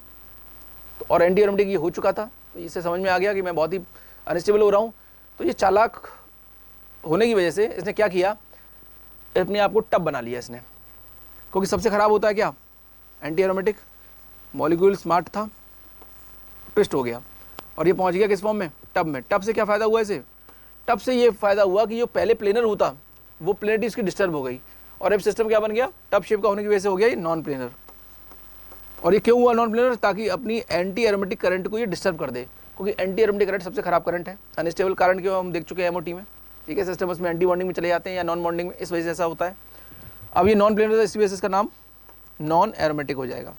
तो और एंटी एरोमेटिक ये हो चुका था, तो इससे समझ में आ गया कि मैं बहुत ही अनस्टेबल हो रहा हूँ। तो ये चालाक होने की वजह से इसने क्या किया, अपने आप को टब बना लिया इसने, क्योंकि सबसे ख़राब होता है क्या, एंटी एरोमेटिक। मॉलिक्यूल स्मार्ट था, ट्विस्ट हो गया और ये पहुँच गया किस फॉर्म में, टब में। टब से क्या फ़ायदा हुआ इसे, टब से ये फ़ायदा हुआ कि जो पहले प्लेनर होता वो प्लेनरिटी इसकी डिस्टर्ब हो गई, और अब सिस्टम क्या बन गया, टब शेप का होने की वजह से हो गया ये नॉन प्लेनर। और ये क्यों हुआ नॉन प्लेनर, ताकि अपनी एंटी एरोमेटिक करंट को ये डिस्टर्ब कर दे, क्योंकि एंटी एरोमेटिक करंट सबसे खराब करंट है, अनस्टेबल करंट क्यों हम देख चुके हैं MOT में। ठीक है, सिस्टम उसमें एंटी बॉन्डिंग में चले जाते हैं या नॉन बॉन्डिंग में, इस वजह से ऐसा होता है। अब ये नॉन प्लेनर था, इस वजह से इसका नाम नॉन एरोमेटिक हो जाएगा।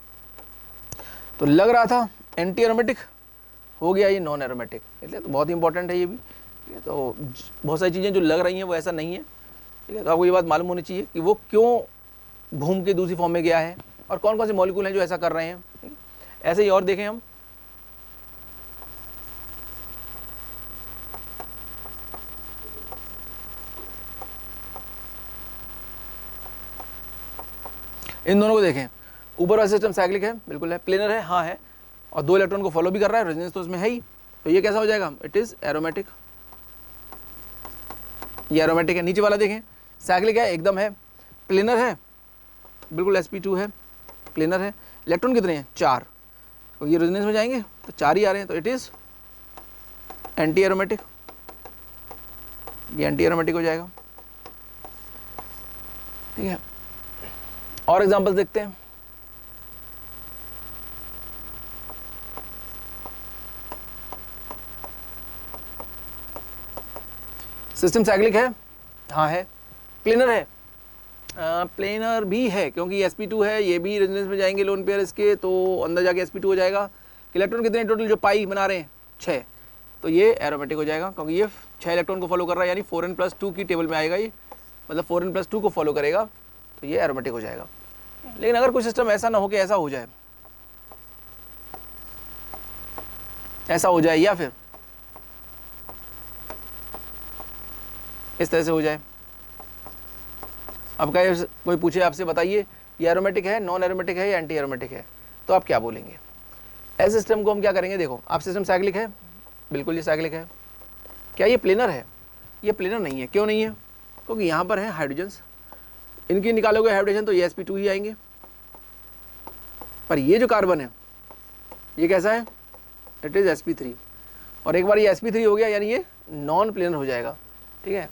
तो लग रहा था एंटी एरोमेटिक, हो गया ये नॉन एरोमेटिक, इसलिए तो बहुत ही इंपॉर्टेंट है ये भी। तो बहुत सारी चीज़ें जो लग रही हैं वो ऐसा नहीं है। ठीक है, तो आपको ये बात मालूम होनी चाहिए कि वो क्यों घूम के दूसरी फॉर्म में गया है और कौन कौन से मॉलिक्यूल हैं जो ऐसा कर रहे हैं। ऐसे ही और देखें हम, इन दोनों को देखें, ऊपर वाला सिस्टम साइक्लिक है, बिल्कुल है, प्लेनर है, हाँ है, और 2 इलेक्ट्रॉन को फॉलो भी कर रहा है, रेजोनेंस तो उसमें है ही, तो ये कैसा हो जाएगा, इट इज़ एरोमेटिक, ये एरोमेटिक है। नीचे वाला देखें, साइक्लिक है, एकदम है, प्लेनर है, बिल्कुल sp2 है, प्लेनर है, इलेक्ट्रॉन कितने हैं, 4, तो ये रेजोनेंस में जाएंगे तो 4 ही आ रहे हैं, तो इट इज़ एंटी एरोमेटिक। ये एंटी एरोमेटिक हो जाएगा। ठीक है, और एग्जांपल्स देखते हैं। सिस्टम साइक्लिक है, हाँ है। प्लेनर है, प्लेनर भी है क्योंकि sp2 है, ये भी रेजोनेंस में जाएंगे लोन पेयर इसके, तो अंदर जाके sp2 हो जाएगा। इलेक्ट्रॉन कितने टोटल जो पाई बना रहे हैं 6, तो ये एरोमेटिक हो जाएगा क्योंकि ये 6 इलेक्ट्रॉन को फॉलो कर रहा है, यानी 4n+2 की टेबल में आएगा ये, मतलब 4n+2 को फॉलो करेगा, तो ये एरोमेटिक हो जाएगा। लेकिन अगर कोई सिस्टम ऐसा ना हो कि ऐसा हो जाए, ऐसा हो जाए या फिर इस तरह से हो जाए, अब क्या कोई पूछे आपसे बताइए ये एरोमेटिक है, नॉन एरोमेटिक है या एंटी एरोमेटिक है, तो आप क्या बोलेंगे? ऐसे सिस्टम को हम क्या करेंगे, देखो आप सिस्टम साइक्लिक है, बिल्कुल ये साइक्लिक है। क्या ये प्लेनर है? ये प्लेनर नहीं है। क्यों नहीं है? क्योंकि यहाँ पर है हाइड्रोजन्स, इनकी निकालोगे हाइड्रोजन तो ये sp2 ही आएंगे। पर ये जो कार्बन है ये कैसा है? इट इज़ sp3, और एक बार ये sp3 हो गया यानी ये नॉन प्लेनर हो जाएगा। ठीक है,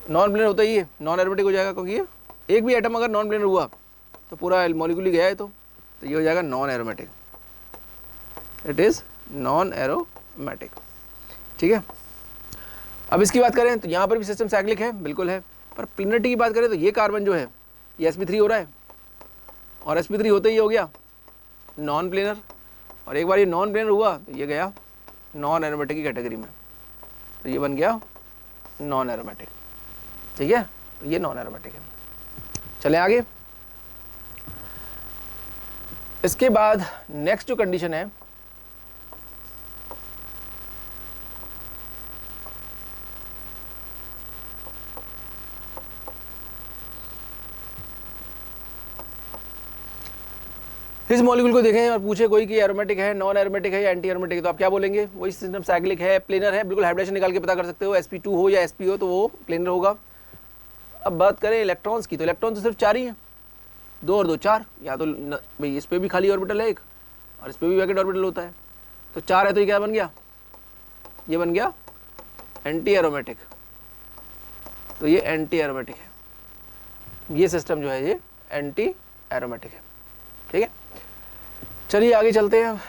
नॉन प्लेनर होता ही ये नॉन एरोमेटिक हो जाएगा, क्योंकि ये एक भी एटम अगर नॉन प्लेनर हुआ तो पूरा मॉलिक्यूल ही गया है, तो ये हो जाएगा non aromatic. It is non aromatic. ठीक है, अब इसकी बात करें तो यहाँ पर भी सिस्टम साइक्लिक है, बिल्कुल है। पर प्लेनरिटी की बात करें तो ये कार्बन जो है ये sp3 हो रहा है, और sp3 होते ही हो गया नॉन प्लेनर, और एक बार ये नॉन प्लेनर हुआ तो ये गया नॉन एरोमेटिक की कैटेगरी में, तो ये बन गया नॉन एरोमेटिक। ठीक है, तो ये नॉन एरोमेटिक है। चलें आगे। इसके बाद नेक्स्ट जो कंडीशन है, इस मॉलिक्यूल को देखें और पूछे कोई कि एरोमेटिक है, नॉन एरोमेटिक है या एंटी एरोमेटिक है, तो आप क्या बोलेंगे? वही सिस्टम साइक्लिक है, प्लेनर है, बिल्कुल हाइब्रिडेशन निकाल के पता कर सकते हो, sp2 हो या sp हो तो वो प्लेनर होगा। अब बात करें इलेक्ट्रॉन्स की, तो इलेक्ट्रॉन तो सिर्फ 4 ही हैं, 2 और 2 4, या तो भाई इस पर भी खाली ऑर्बिटल है एक, और इस पर भी वैकेंट ऑर्बिटल होता है, तो 4 है तो ये क्या बन गया? ये बन गया एंटी एरोमेटिक, तो ये एंटी एरोमेटिक है। ये सिस्टम जो है ये एंटी एरोमेटिक है। ठीक है, चलिए आगे चलते हैं।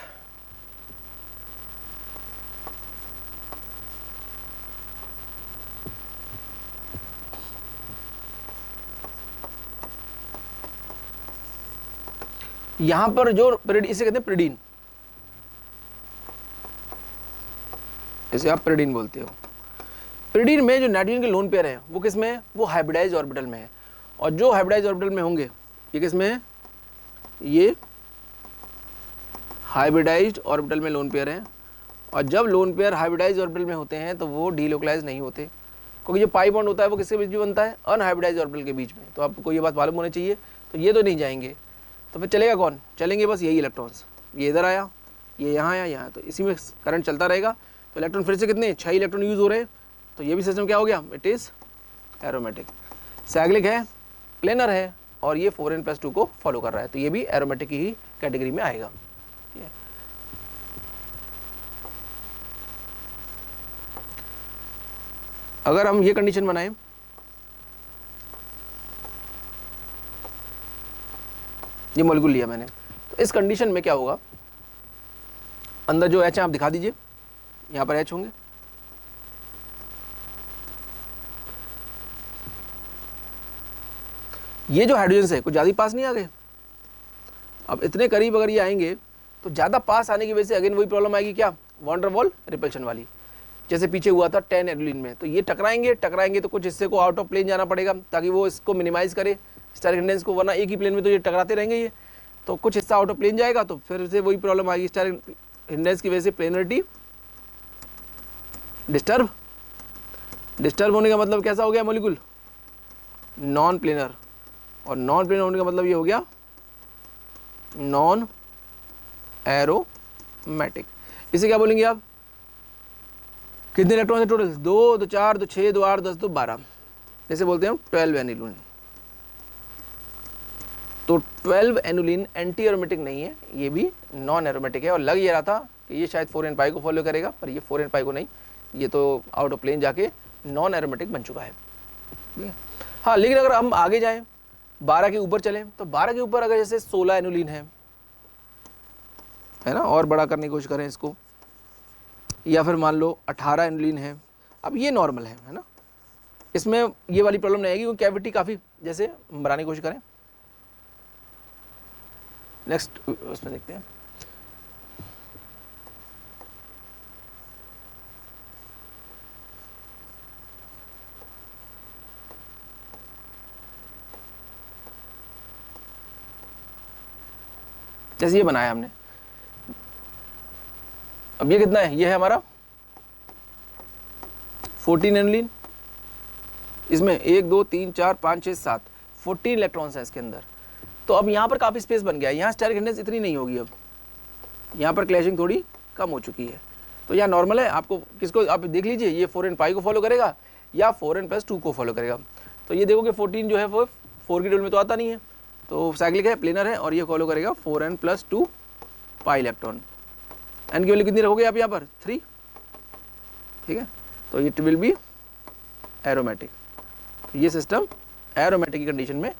यहां पर जो इसे कहते हैं प्रिडीन, इसे आप प्रिडीन बोलते हो। प्रिडीन में जो नाइट्रोजन के लोन पेयर हैं वो किस में है? वो हाइब्रिडाइज ऑर्बिटल में है, और जो हाइब्रिडाइज ऑर्बिटल में होंगे ये किस में है? ये हाइब्रिडाइज्ड ऑर्बिटल में लोन पेयर हैं, और जब लोन पेयर हाइब्रिडाइज्ड ऑर्बिटल में होते हैं तो वो डीलोकलाइज नहीं होते, क्योंकि जो पाई बॉन्ड होता है वो किसके बीच में बनता है? अनहाइब्रिडाइज्ड ऑर्बिटल के बीच में। तो आपको ये बात मालूम होनी चाहिए। तो ये तो नहीं जाएंगे, तो फिर चलेगा कौन? चलेंगे बस यही इलेक्ट्रॉन्स। ये इधर आया, ये यहाँ आया, यहाँ, तो इसी में करंट चलता रहेगा। तो इलेक्ट्रॉन फिर से कितने? 6 इलेक्ट्रॉन यूज़ हो रहे हैं, तो ये भी सिस्टम क्या हो गया? It is aromatic. साइक्लिक है, प्लेनर है, और ये 4n+2 को फॉलो कर रहा है, तो ये भी एरोमेटिक की ही कैटेगरी में आएगा। अगर हम ये कंडीशन बनाएं, ये मॉलिक्यूल लिया मैंने, तो इस कंडीशन में क्या होगा? अंदर जो H है आप दिखा दीजिए, यहाँ पर H होंगे, ये जो हाइड्रोजन है कुछ ज़्यादा पास नहीं आ गए। अब इतने करीब अगर ये आएंगे तो ज़्यादा पास आने की वजह से अगेन वही प्रॉब्लम आएगी, क्या? वॉन डेर वाल रिपल्शन वाली, जैसे पीछे हुआ था 10 एनुलिन में। तो ये टकराएंगे तो कुछ हिस्से को आउट ऑफ प्लेन जाना पड़ेगा ताकि वो इसको मिनिमाइज करे स्टेरिक हिंडेंस को, वरना एक ही प्लेन में तो ये टकराते रहेंगे ये, तो कुछ हिस्सा आउट ऑफ प्लेन जाएगा, तो फिर से वही प्रॉब्लम आएगी स्टेरिक हिंडेंस की वजह से प्लेनरिटी डिस्टर्ब होने का मतलब कैसा हो गया मॉलिक्यूल? नॉन प्लेनर, और नॉन प्लेनर होने का मतलब ये हो गया नॉन एरोमेटिक। इसे क्या बोलेंगे आप? कितने इलेक्ट्रॉन है टोटल? 2, 2 4, 2 6, 2 8, 10, 2 12, जैसे बोलते हैं हम 12 एनुलिन। तो 12 एनुलिन एंटी एरोमेटिक नहीं है, ये भी नॉन एरोमेटिक है। और लग ये रहा था कि ये शायद 4n पाई को फॉलो करेगा, पर ये 4n पाई को नहीं, ये तो आउट ऑफ प्लेन जाके नॉन एरोमेटिक बन चुका है। ठीक है, हाँ लेकिन अगर हम आगे जाएं 12 के ऊपर चलें तो 12 के ऊपर अगर जैसे 16 एनुलिन है ना, और बड़ा करने की कोशिश करें इसको, या फिर मान लो 18 एनुलिन है, अब ये नॉर्मल है ना, इसमें ये वाली प्रॉब्लम नहीं आएगी क्योंकि कैविटी काफ़ी जैसे बनाने की कोशिश करें। नेक्स्ट उसमें देखते हैं, जैसे ये बनाया हमने, अब ये कितना है, ये है हमारा 14 एनुलिन, इसमें 1 2 3 4 5 6 7 14 इलेक्ट्रॉन्स है इसके अंदर। तो अब यहाँ पर काफ़ी स्पेस बन गया है, यहाँ स्टेरिक हिंड्रेंस इतनी नहीं होगी, अब यहाँ पर क्लैशिंग थोड़ी कम हो चुकी है। तो यहाँ नॉर्मल है, आपको किसको आप देख लीजिए, ये 4n को फॉलो करेगा या 4n+2 को फॉलो करेगा। तो ये देखो कि 14 जो है वो 4 की टेबल में तो आता नहीं है, तो साइक्लिक है, प्लेनर है, और ये फॉलो करेगा 4n+2 पाई इलेक्ट्रॉन। एन की वैल्यू कितनी रखोगे आप यहाँ पर 3, ठीक है, तो इट विल बी एरोमेटिक। ये सिस्टम एरोमेटिक की कंडीशन में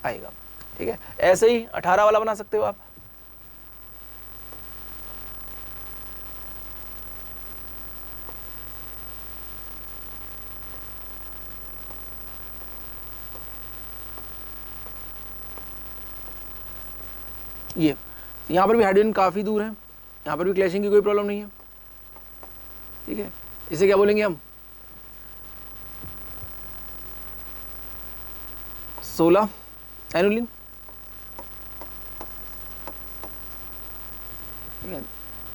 आएगा। ठीक है, ऐसे ही 18 वाला बना सकते हो आप। ये यहाँ पर भी हाइड्रोजन काफ़ी दूर है, यहाँ पर भी क्लैशिंग की कोई प्रॉब्लम नहीं है। ठीक है, इसे क्या बोलेंगे हम, 16 एनुलिन। ठीक है,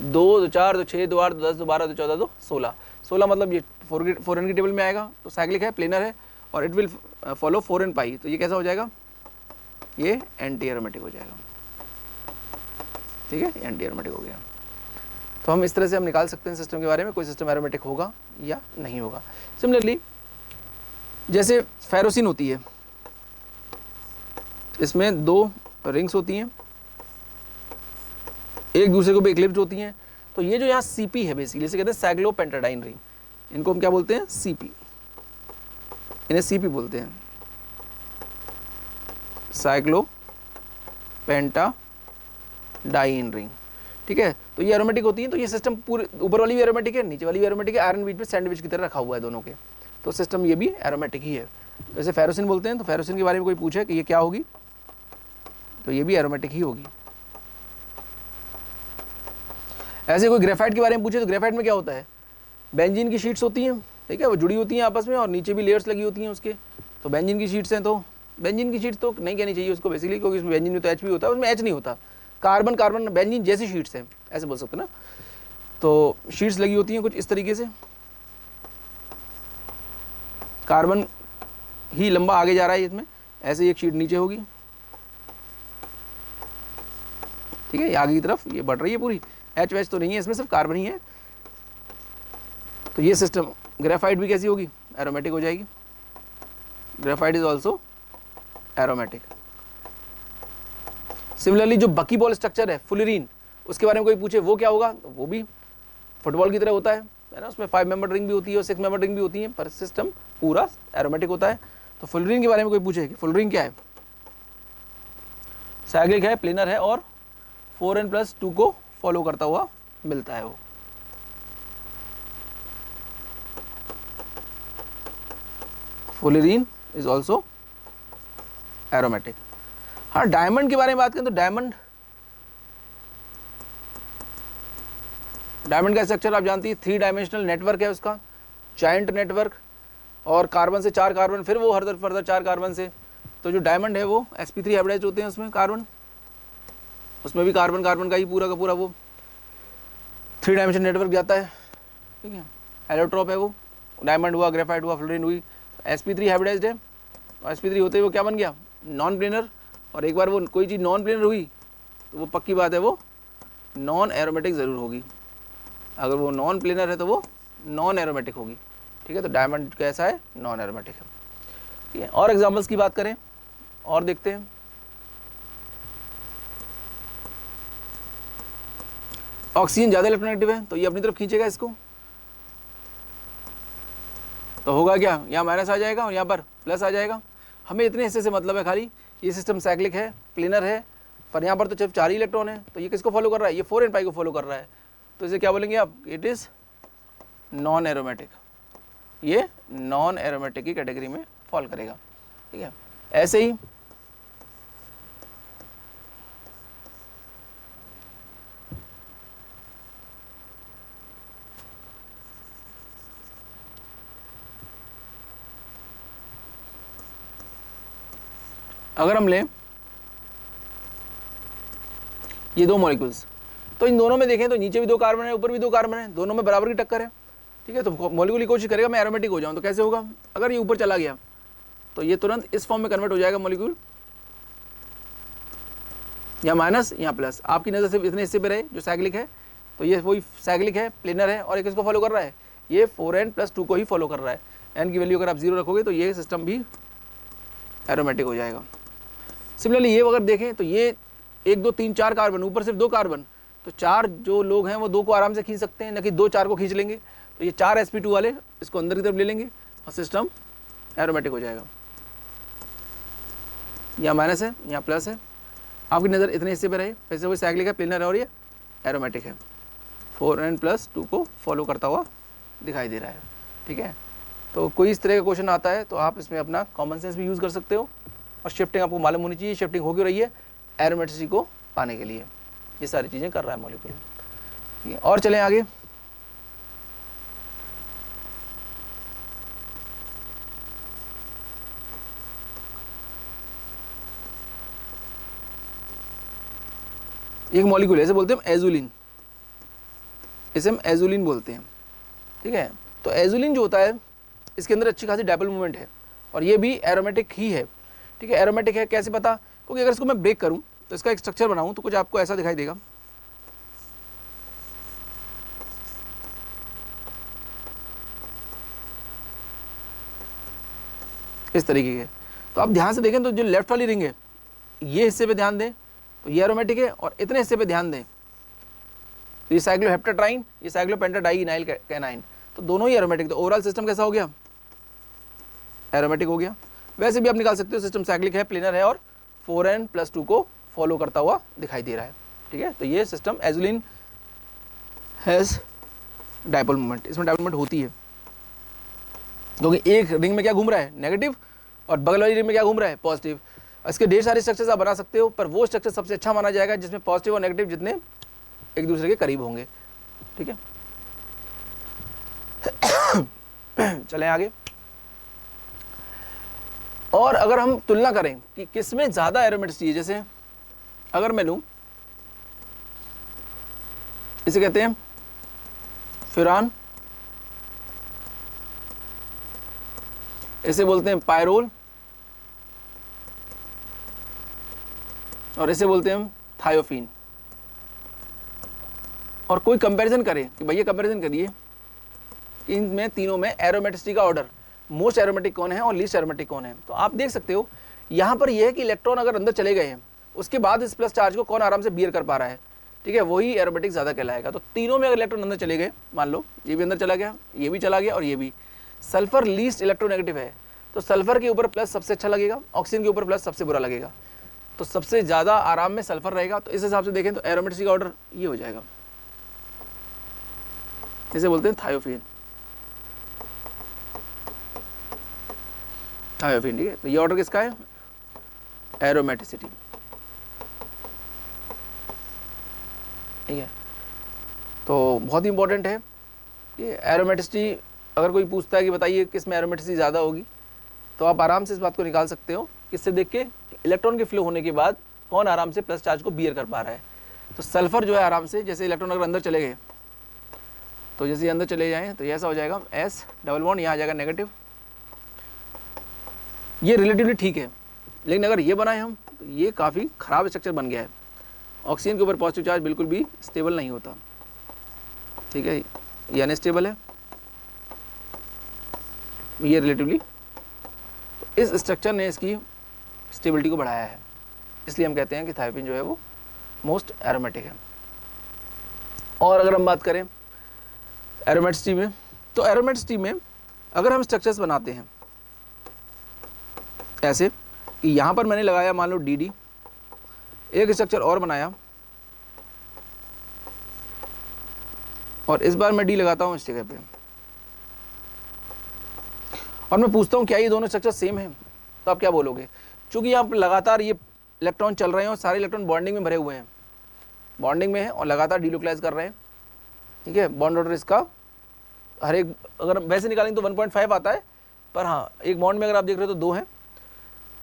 2 2 4 2 6 2 8 2 10 2 12 2 14 2 16, 16 मतलब ये 4n की टेबल में आएगा, तो साइक्लिक है, प्लेनर है, और इट विल फॉलो 4n पाई। तो ये कैसा हो जाएगा, ये एंटी एरोमेटिक हो जाएगा। ठीक है, एंटी एरोमेटिक हो गया। तो हम इस तरह से हम निकाल सकते हैं सिस्टम के बारे में, कोई सिस्टम एरोमेटिक होगा या नहीं होगा। सिमिलरली जैसे फेरोसिन होती है, इसमें 2 रिंग्स होती हैं, एक दूसरे को भी इक्लिप्स होती हैं। तो ये जो यहाँ सीपी है बेसिकली, इसे कहते हैं साइक्लोपेंटाडाइन रिंग, इनको हम क्या बोलते हैं, सीपी, इन्हें सीपी बोलते हैं, साइक्लोपेंटाडाइन रिंग। ठीक है, तो ये एरोमेटिक होती है। तो ये सिस्टम पूरे ऊपर वाली भी एरोमेटिक है, नीचे वाली भी एरोमेटिक है, आयरन बीच में सैंडविच की तरह रखा हुआ है दोनों के, तो सिस्टम ये भी एरोमेटिक ही है। जैसे फेरोसिन बोलते हैं, तो फेरोसिन के बारे में कोई पूछे कि ये क्या होगी, तो ये भी एरोमेटिक ही होगी। ऐसे कोई ग्रेफाइट के बारे में पूछे, तो ग्रेफाइट में क्या होता है, बेंजीन की शीट्स होती हैं, ठीक है, वो जुड़ी होती हैं आपस में, और नीचे भी लेयर्स लगी होती हैं उसके। तो बेंजीन की शीट्स हैं, तो बेंजीन की शीट्स तो नहीं कहनी चाहिए उसको बेसिकली, क्योंकि उसमें बेंजीन में तो एच भी होता है, उसमें एच नहीं होता, कार्बन कार्बन बेंजीन जैसी शीट्स हैं, ऐसे बोल सकते हैं ना। तो शीट्स लगी होती हैं कुछ इस तरीके से, कार्बन ही लंबा आगे जा रहा है इसमें, ऐसे एक शीट नीचे होगी। ठीक है, ये आगे की तरफ ये बढ़ रही है पूरी, एच वेच तो नहीं है इसमें, सिर्फ कार्बन ही है। तो ये सिस्टम ग्रेफाइट भी कैसी होगी, एरोमेटिक हो जाएगी। Graphite is also aromatic. Similarly जो बकीबॉल स्ट्रक्चर है फुलरीन, उसके बारे में कोई पूछे वो क्या होगा, तो वो भी फुटबॉल की तरह होता है ना, उसमें 5 मेंबर रिंग भी होती है और 6 मेंबर रिंग भी होती है, पर सिस्टम पूरा एरोमेटिक होता है। तो फुलरीन के बारे में कोई पूछे कि फुलरीन क्या है, साइक्लिक है, प्लेनर है, और 4n+2 को फॉलो करता हुआ मिलता है वो। Fullerene is also aromatic. हाँ, डायमंड के बारे में बात करें तो डायमंड का स्ट्रक्चर आप जानती है, 3 डायमेंशनल नेटवर्क है उसका, जायंट नेटवर्क, और कार्बन से 4 कार्बन, फिर वो फर्दर 4 कार्बन से। तो जो डायमंड है वो sp3 हाइब्रिडाइज्ड होते हैं उसमें कार्बन, उसमें भी कार्बन कार्बन का ही पूरा का पूरा वो 3 डायमेंशन नेटवर्क जाता है। ठीक है, एलोट्रोप है वो, डायमंड हुआ, ग्रेफाइट हुआ, फ्लोरीन हुई, sp3 हाइब्रिडाइज्ड है, और sp3 होते ही वो क्या बन गया, नॉन प्लेनर। और एक बार वो कोई चीज़ नॉन प्लेनर हुई तो वो पक्की बात है वो नॉन एरोमेटिक ज़रूर होगी। अगर वो नॉन प्लेनर है तो वो नॉन एरोमेटिक होगी। ठीक है, तो डायमंड कैसा है, नॉन एरोमेटिक है। ठीक है, और एग्जांपल्स की बात करें और देखते हैं। ऑक्सीजन ज़्यादा इलेक्ट्रोनेगेटिव है, तो ये अपनी तरफ खींचेगा इसको, तो होगा क्या, यहाँ माइनस आ जाएगा और यहाँ पर प्लस आ जाएगा। हमें इतने हिस्से से मतलब है खाली, ये सिस्टम साइक्लिक है, प्लेनर है, पर यहाँ पर तो सिर्फ 4 ही इलेक्ट्रॉन है, तो ये किसको फॉलो कर रहा है, ये 4n पाई को फॉलो कर रहा है। तो इसे क्या बोलेंगे आप, इट इज़ नॉन एरोमेटिक, ये नॉन एरोमेटिक की कैटेगरी में फॉल करेगा। ठीक है, ऐसे ही अगर हम लें ये दो मॉलिक्यूल्स, तो इन दोनों में देखें तो नीचे भी 2 कार्बन है, ऊपर भी 2 कार्बन है, दोनों में बराबर की टक्कर है। ठीक है, तो मॉलिक्यूल की कोशिश करेगा मैं एरोमेटिक हो जाऊं, तो कैसे होगा, अगर ये ऊपर चला गया तो ये तुरंत इस फॉर्म में कन्वर्ट हो जाएगा मॉलिक्यूल, या माइनस या प्लस। आपकी नज़र सिर्फ इतने हिस्से पे रहे जो साइक्लिक है, तो ये वही साइक्लिक है, प्लेनर है, और एक इसको फॉलो कर रहा है, ये 4n+2 को ही फॉलो कर रहा है। n की वैल्यू अगर आप 0 रखोगे तो ये सिस्टम भी एरोमेटिक हो जाएगा। सिमिलरली ये अगर देखें तो ये 1 2 3 4 कार्बन, ऊपर सिर्फ 2 कार्बन, तो 4 जो लोग हैं वो 2 को आराम से खींच सकते हैं, न कि 2 4 को खींच लेंगे। तो ये 4 sp2 वाले इसको अंदर की तरफ ले लेंगे और सिस्टम एरोमेटिक हो जाएगा। यहाँ माइनस है, यहाँ प्लस है, आपकी नज़र इतने हिस्से पे रहे, वैसे वो साइक्लिक है, प्लेनर है, और ये एरोमेटिक है, 4n+2 को फॉलो करता हुआ दिखाई दे रहा है। ठीक है, तो कोई इस तरह का क्वेश्चन आता है तो आप इसमें अपना कॉमन सेंस भी यूज़ कर सकते हो, और शिफ्टिंग आपको मालूम होनी चाहिए, शिफ्टिंग हो क्यों रही है, एरोमेटिसिटी को पाने के लिए। ये सारी चीज़ें कर रहा है मॉलिक्यूल। ठीक है, और चलें आगे। एक मॉलिक्यूल है, इसे बोलते हैं एजुलिन, इसे हम एजुलिन बोलते हैं। ठीक है, तो एजुलिन जो होता है इसके अंदर अच्छी खासी डाइपोल मूवमेंट है, और ये भी एरोमेटिक ही है। ठीक है, एरोमेटिक है कैसे पता, क्योंकि अगर इसको मैं ब्रेक करूं तो इसका एक स्ट्रक्चर बनाऊं तो कुछ आपको ऐसा दिखाई देगा। इस तरीके के, तो आप ध्यान से देखें तो जो लेफ्ट वाली रिंग है, ये हिस्से पे ध्यान दें तो ये एरोमेटिक है, और इतने हिस्से पे ध्यान दें तो ये साइक्लोहेप्टाट्राइन, ये साइक्लोपेंटाडाइइनाइल कैनाइन, तो दोनों ही एरोमेटिक। तो ओवरऑल सिस्टम कैसा हो गया, एरोमेटिक हो गया। वैसे भी आप निकाल सकते हो सिस्टम साइक्लिक है, प्लेनर है, और 4n+2 को फॉलो करता हुआ दिखाई दे रहा है। ठीक है, तो ये system azulene has dipole movement, इसमें डाइपोल मूवमेंट होती है, क्योंकि एक रिंग में क्या घूम रहा है, नेगेटिव, और बगल वाली रिंग में क्या घूम रहा है, पॉजिटिव। इसके ढेर सारे स्ट्रक्चर्स आप बना सकते हो, पर वो स्ट्रक्चर सबसे अच्छा माना जाएगा जिसमें पॉजिटिव और नेगेटिव जितने एक दूसरे के करीब होंगे। ठीक है, चलें आगे। और अगर हम तुलना करें कि किसमें ज़्यादा एरोमेटिसिटी है, जैसे अगर मैं लूं, इसे कहते हैं फ्यूरान, इसे बोलते हैं पायरोल, और इसे बोलते हैं हम थायोफीन। और कोई कंपैरिजन करे कि भैया कंपैरिजन करिए इनमें तीनों में एरोमेटिसिटी का ऑर्डर, मोस्ट एरोमेटिक कौन है और लीस्ट एरोमेटिक कौन है। तो आप देख सकते हो यहाँ पर यह है कि इलेक्ट्रॉन अगर अंदर चले गए हैं, उसके बाद इस प्लस चार्ज को कौन आराम से बियर कर पा रहा है। ठीक है, वही एरोमेटिक ज़्यादा कहलाएगा। तो तीनों में अगर इलेक्ट्रॉन अंदर चले गए, मान लो ये भी अंदर चला गया, ये भी चला गया, और ये भी, सल्फर लीस्ट इलेक्ट्रोनेगेटिव है, तो सल्फर के ऊपर प्लस सबसे अच्छा लगेगा, ऑक्सीजन के ऊपर प्लस सबसे बुरा लगेगा, तो सबसे ज़्यादा आराम में सल्फर रहेगा। तो इस हिसाब से देखें तो एरोमेटिसिटी का ऑर्डर ये हो जाएगा, इसे बोलते हैं थायोफीन। थायोफीन, ठीक है, तो ये ऑर्डर किसका है, एरोमेटिसिटी। ठीक है, तो बहुत ही इंपॉर्टेंट है कि एरोमेटिसिटी, अगर कोई पूछता है कि बताइए किस में एरोमेटिसिटी ज़्यादा होगी, तो आप आराम से इस बात को निकाल सकते हो किससे देख के, इलेक्ट्रॉन के फ्लो होने के बाद कौन आराम से प्लस चार्ज को बियर कर पा रहा है। तो सल्फर जो है आराम से, जैसे इलेक्ट्रॉन अगर अंदर चले गए, तो जैसे अंदर चले जाएं तो ऐसा हो जाएगा S डबल बॉन्ड, यहाँ आ जाएगा नेगेटिव, ये रिलेटिवली ठीक है। लेकिन अगर ये बनाए हम तो ये काफ़ी ख़राब स्ट्रक्चर बन गया है, ऑक्सीजन के ऊपर पॉजिटिव चार्ज बिल्कुल भी स्टेबल नहीं होता। ठीक है, ये अनस्टेबल है, ये रिलेटिवली, तो इस स्ट्रक्चर ने इसकी स्टेबिलिटी को बढ़ाया है, इसलिए हम कहते हैं कि थायोफीन जो है वो मोस्ट एरोमेटिक है। और अगर हम बात करें एरोमेटिसिटी में, तो एरोमेटिसिटी में अगर हम स्ट्रक्चर्स बनाते हैं ऐसे कि यहाँ पर मैंने लगाया मान लो डी, एक स्ट्रक्चर और बनाया और इस बार मैं डी लगाता हूँ इस जगह पे, और मैं पूछता हूँ क्या ये दोनों स्ट्रक्चर सेम है, तो आप क्या बोलोगे? चूंकि यहाँ पर लगातार ये इलेक्ट्रॉन चल रहे हैं और सारे इलेक्ट्रॉन बॉन्डिंग में भरे हुए हैं, बॉन्डिंग में है और लगातार डीलोकलाइज कर रहे हैं, ठीक है। बॉन्ड ऑर्डर इसका हर एक, अगर वैसे निकालेंगे तो 1.5 आता है, पर हाँ एक बॉन्ड में अगर आप देख रहे हो तो 2 हैं,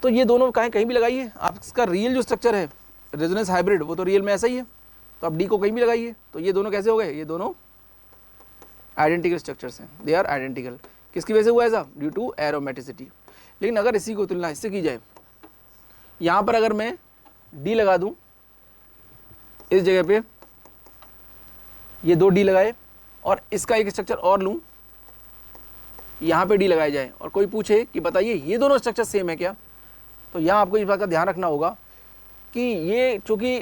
तो ये दोनों कहीं भी लगाइए आप, इसका रियल जो स्ट्रक्चर है रेजोनेंस हाइब्रिड वो तो रियल में ऐसा ही है, तो आप डी को कहीं भी लगाइए, तो ये दोनों कैसे हो गए? ये दोनों आइडेंटिकल स्ट्रक्चर्स हैं, दे आर आइडेंटिकल। किसकी वजह से हुआ ऐसा? Due to aromaticity. लेकिन अगर इसी को तुलना इससे की जाए, यहाँ पर अगर मैं डी लगा दूँ इस जगह पे, ये 2 डी लगाए और इसका एक स्ट्रक्चर और लूँ, यहाँ पे डी लगाया जाए और कोई पूछे कि बताइए ये दोनों स्ट्रक्चर सेम है क्या, तो यहाँ आपको इस बात का ध्यान रखना होगा कि ये चूँकि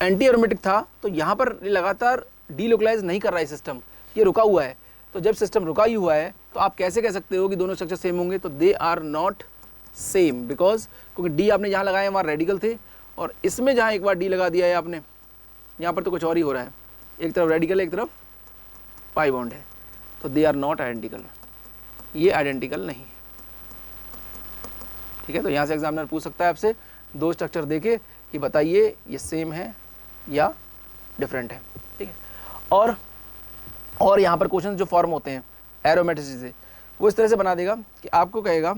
एंटी एरोमेटिक था तो यहाँ पर लगातार डीलोकलाइज नहीं कर रहा है सिस्टम, ये रुका हुआ है। तो जब सिस्टम रुका ही हुआ है तो आप कैसे कह सकते हो कि दोनों स्ट्रक्चर सेम होंगे? तो they are not same, because क्योंकि डी आपने जहाँ लगाए वहाँ रेडिकल थे और इसमें जहाँ एक बार डी लगा दिया है आपने, यहाँ पर तो कुछ और ही हो रहा है, एक तरफ रेडिकल है एक तरफ पाई बॉन्ड है, तो दे आर नॉट आइडेंटिकल, ये आइडेंटिकल नहीं है, ठीक है। तो यहाँ से एग्जामिनर पूछ सकता है आपसे 2 स्ट्रक्चर देके कि बताइए ये सेम है या डिफरेंट है, ठीक है। और यहाँ पर क्वेश्चन जो फॉर्म होते हैं एरोमेटिसिटी से, वो इस तरह से बना देगा कि आपको कहेगा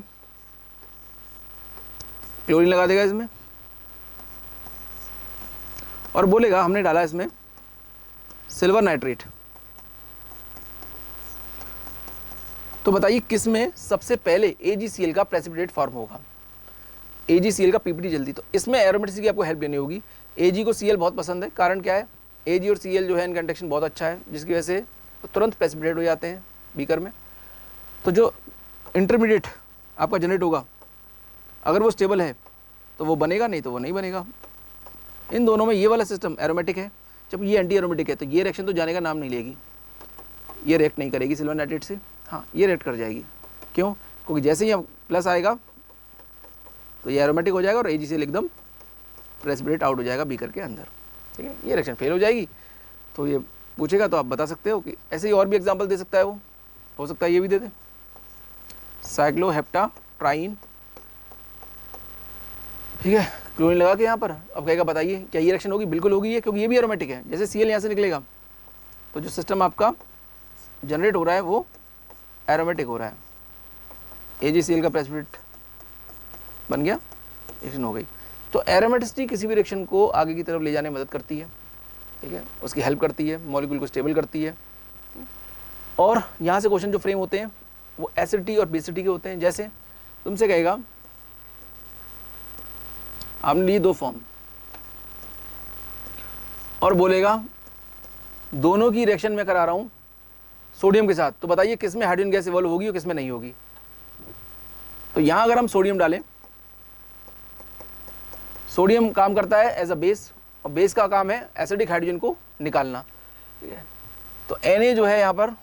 क्लोरीन लगा देगा इसमें और बोलेगा हमने डाला इसमें सिल्वर नाइट्रेट, तो बताइए किस में सबसे पहले AgCl का प्रेसिपिटेट फॉर्म होगा? AgCl का पीपीटी जल्दी, तो इसमें एरोमेटिसिटी की आपको हेल्प लेनी होगी। Ag को Cl बहुत पसंद है, कारण क्या है? Ag और Cl जो है इनका इंटरेक्शन बहुत अच्छा है, जिसकी वजह से तो तुरंत प्रेसिपिटेट हो जाते हैं बीकर में। तो जो इंटरमीडिएट आपका जनरेट होगा अगर वो स्टेबल है तो वो बनेगा, नहीं तो वो नहीं बनेगा। इन दोनों में ये वाला सिस्टम एरोमेटिक है, जब ये एंटी एरोमेटिक है, तो ये रिएक्शन तो जाने का नाम नहीं लेगी, ये रिएक्ट नहीं करेगी सिल्वर नाइट्रेट से। हाँ, ये रिएक्ट कर जाएगी, क्यों? क्योंकि जैसे ही प्लस आएगा तो ये एरोमेटिक हो जाएगा और AgCl एकदम प्रेसिपिटेट आउट हो जाएगा बीकर के अंदर, ठीक है। ये रिएक्शन फेल हो जाएगी, तो ये पूछेगा तो आप बता सकते हो कि ऐसे ही और भी एग्जांपल दे सकता है वो, हो सकता है ये भी दे दे, साइक्लोहेप्टाट्राइन, ठीक है, क्लोरीन लगा के यहाँ पर। अब कहेगा बताइए क्या ये रिएक्शन होगी? बिल्कुल होगी ये, क्योंकि ये भी एरोमेटिक है। जैसे Cl यहाँ से निकलेगा तो जो सिस्टम आपका जनरेट हो रहा है वो एरोमेटिक हो रहा है, AgCl का प्रेसिपिटेट बन गया, रिएक्शन हो गई। तो एरोमेटिसिटी किसी भी रिएक्शन को आगे की तरफ ले जाने में मदद करती है, ठीक है, उसकी हेल्प करती है, मॉलिक्यूल को स्टेबल करती है। और यहाँ से क्वेश्चन जो फ्रेम होते हैं वो एसिडिटी और बेसिडिटी के होते हैं। जैसे तुमसे कहेगा आपने लिए 2 फॉर्म और बोलेगा दोनों की रिएक्शन में करा रहा हूँ सोडियम के साथ, तो बताइए किस में हाइड्रोजन गैस इवॉल्व होगी और किस में नहीं होगी? तो यहाँ अगर हम सोडियम डालें, सोडियम काम करता है एज अ बेस और बेस का काम है एसिडिक हाइड्रोजन को निकालना, ठीक है। तो Na जो है यहाँ पर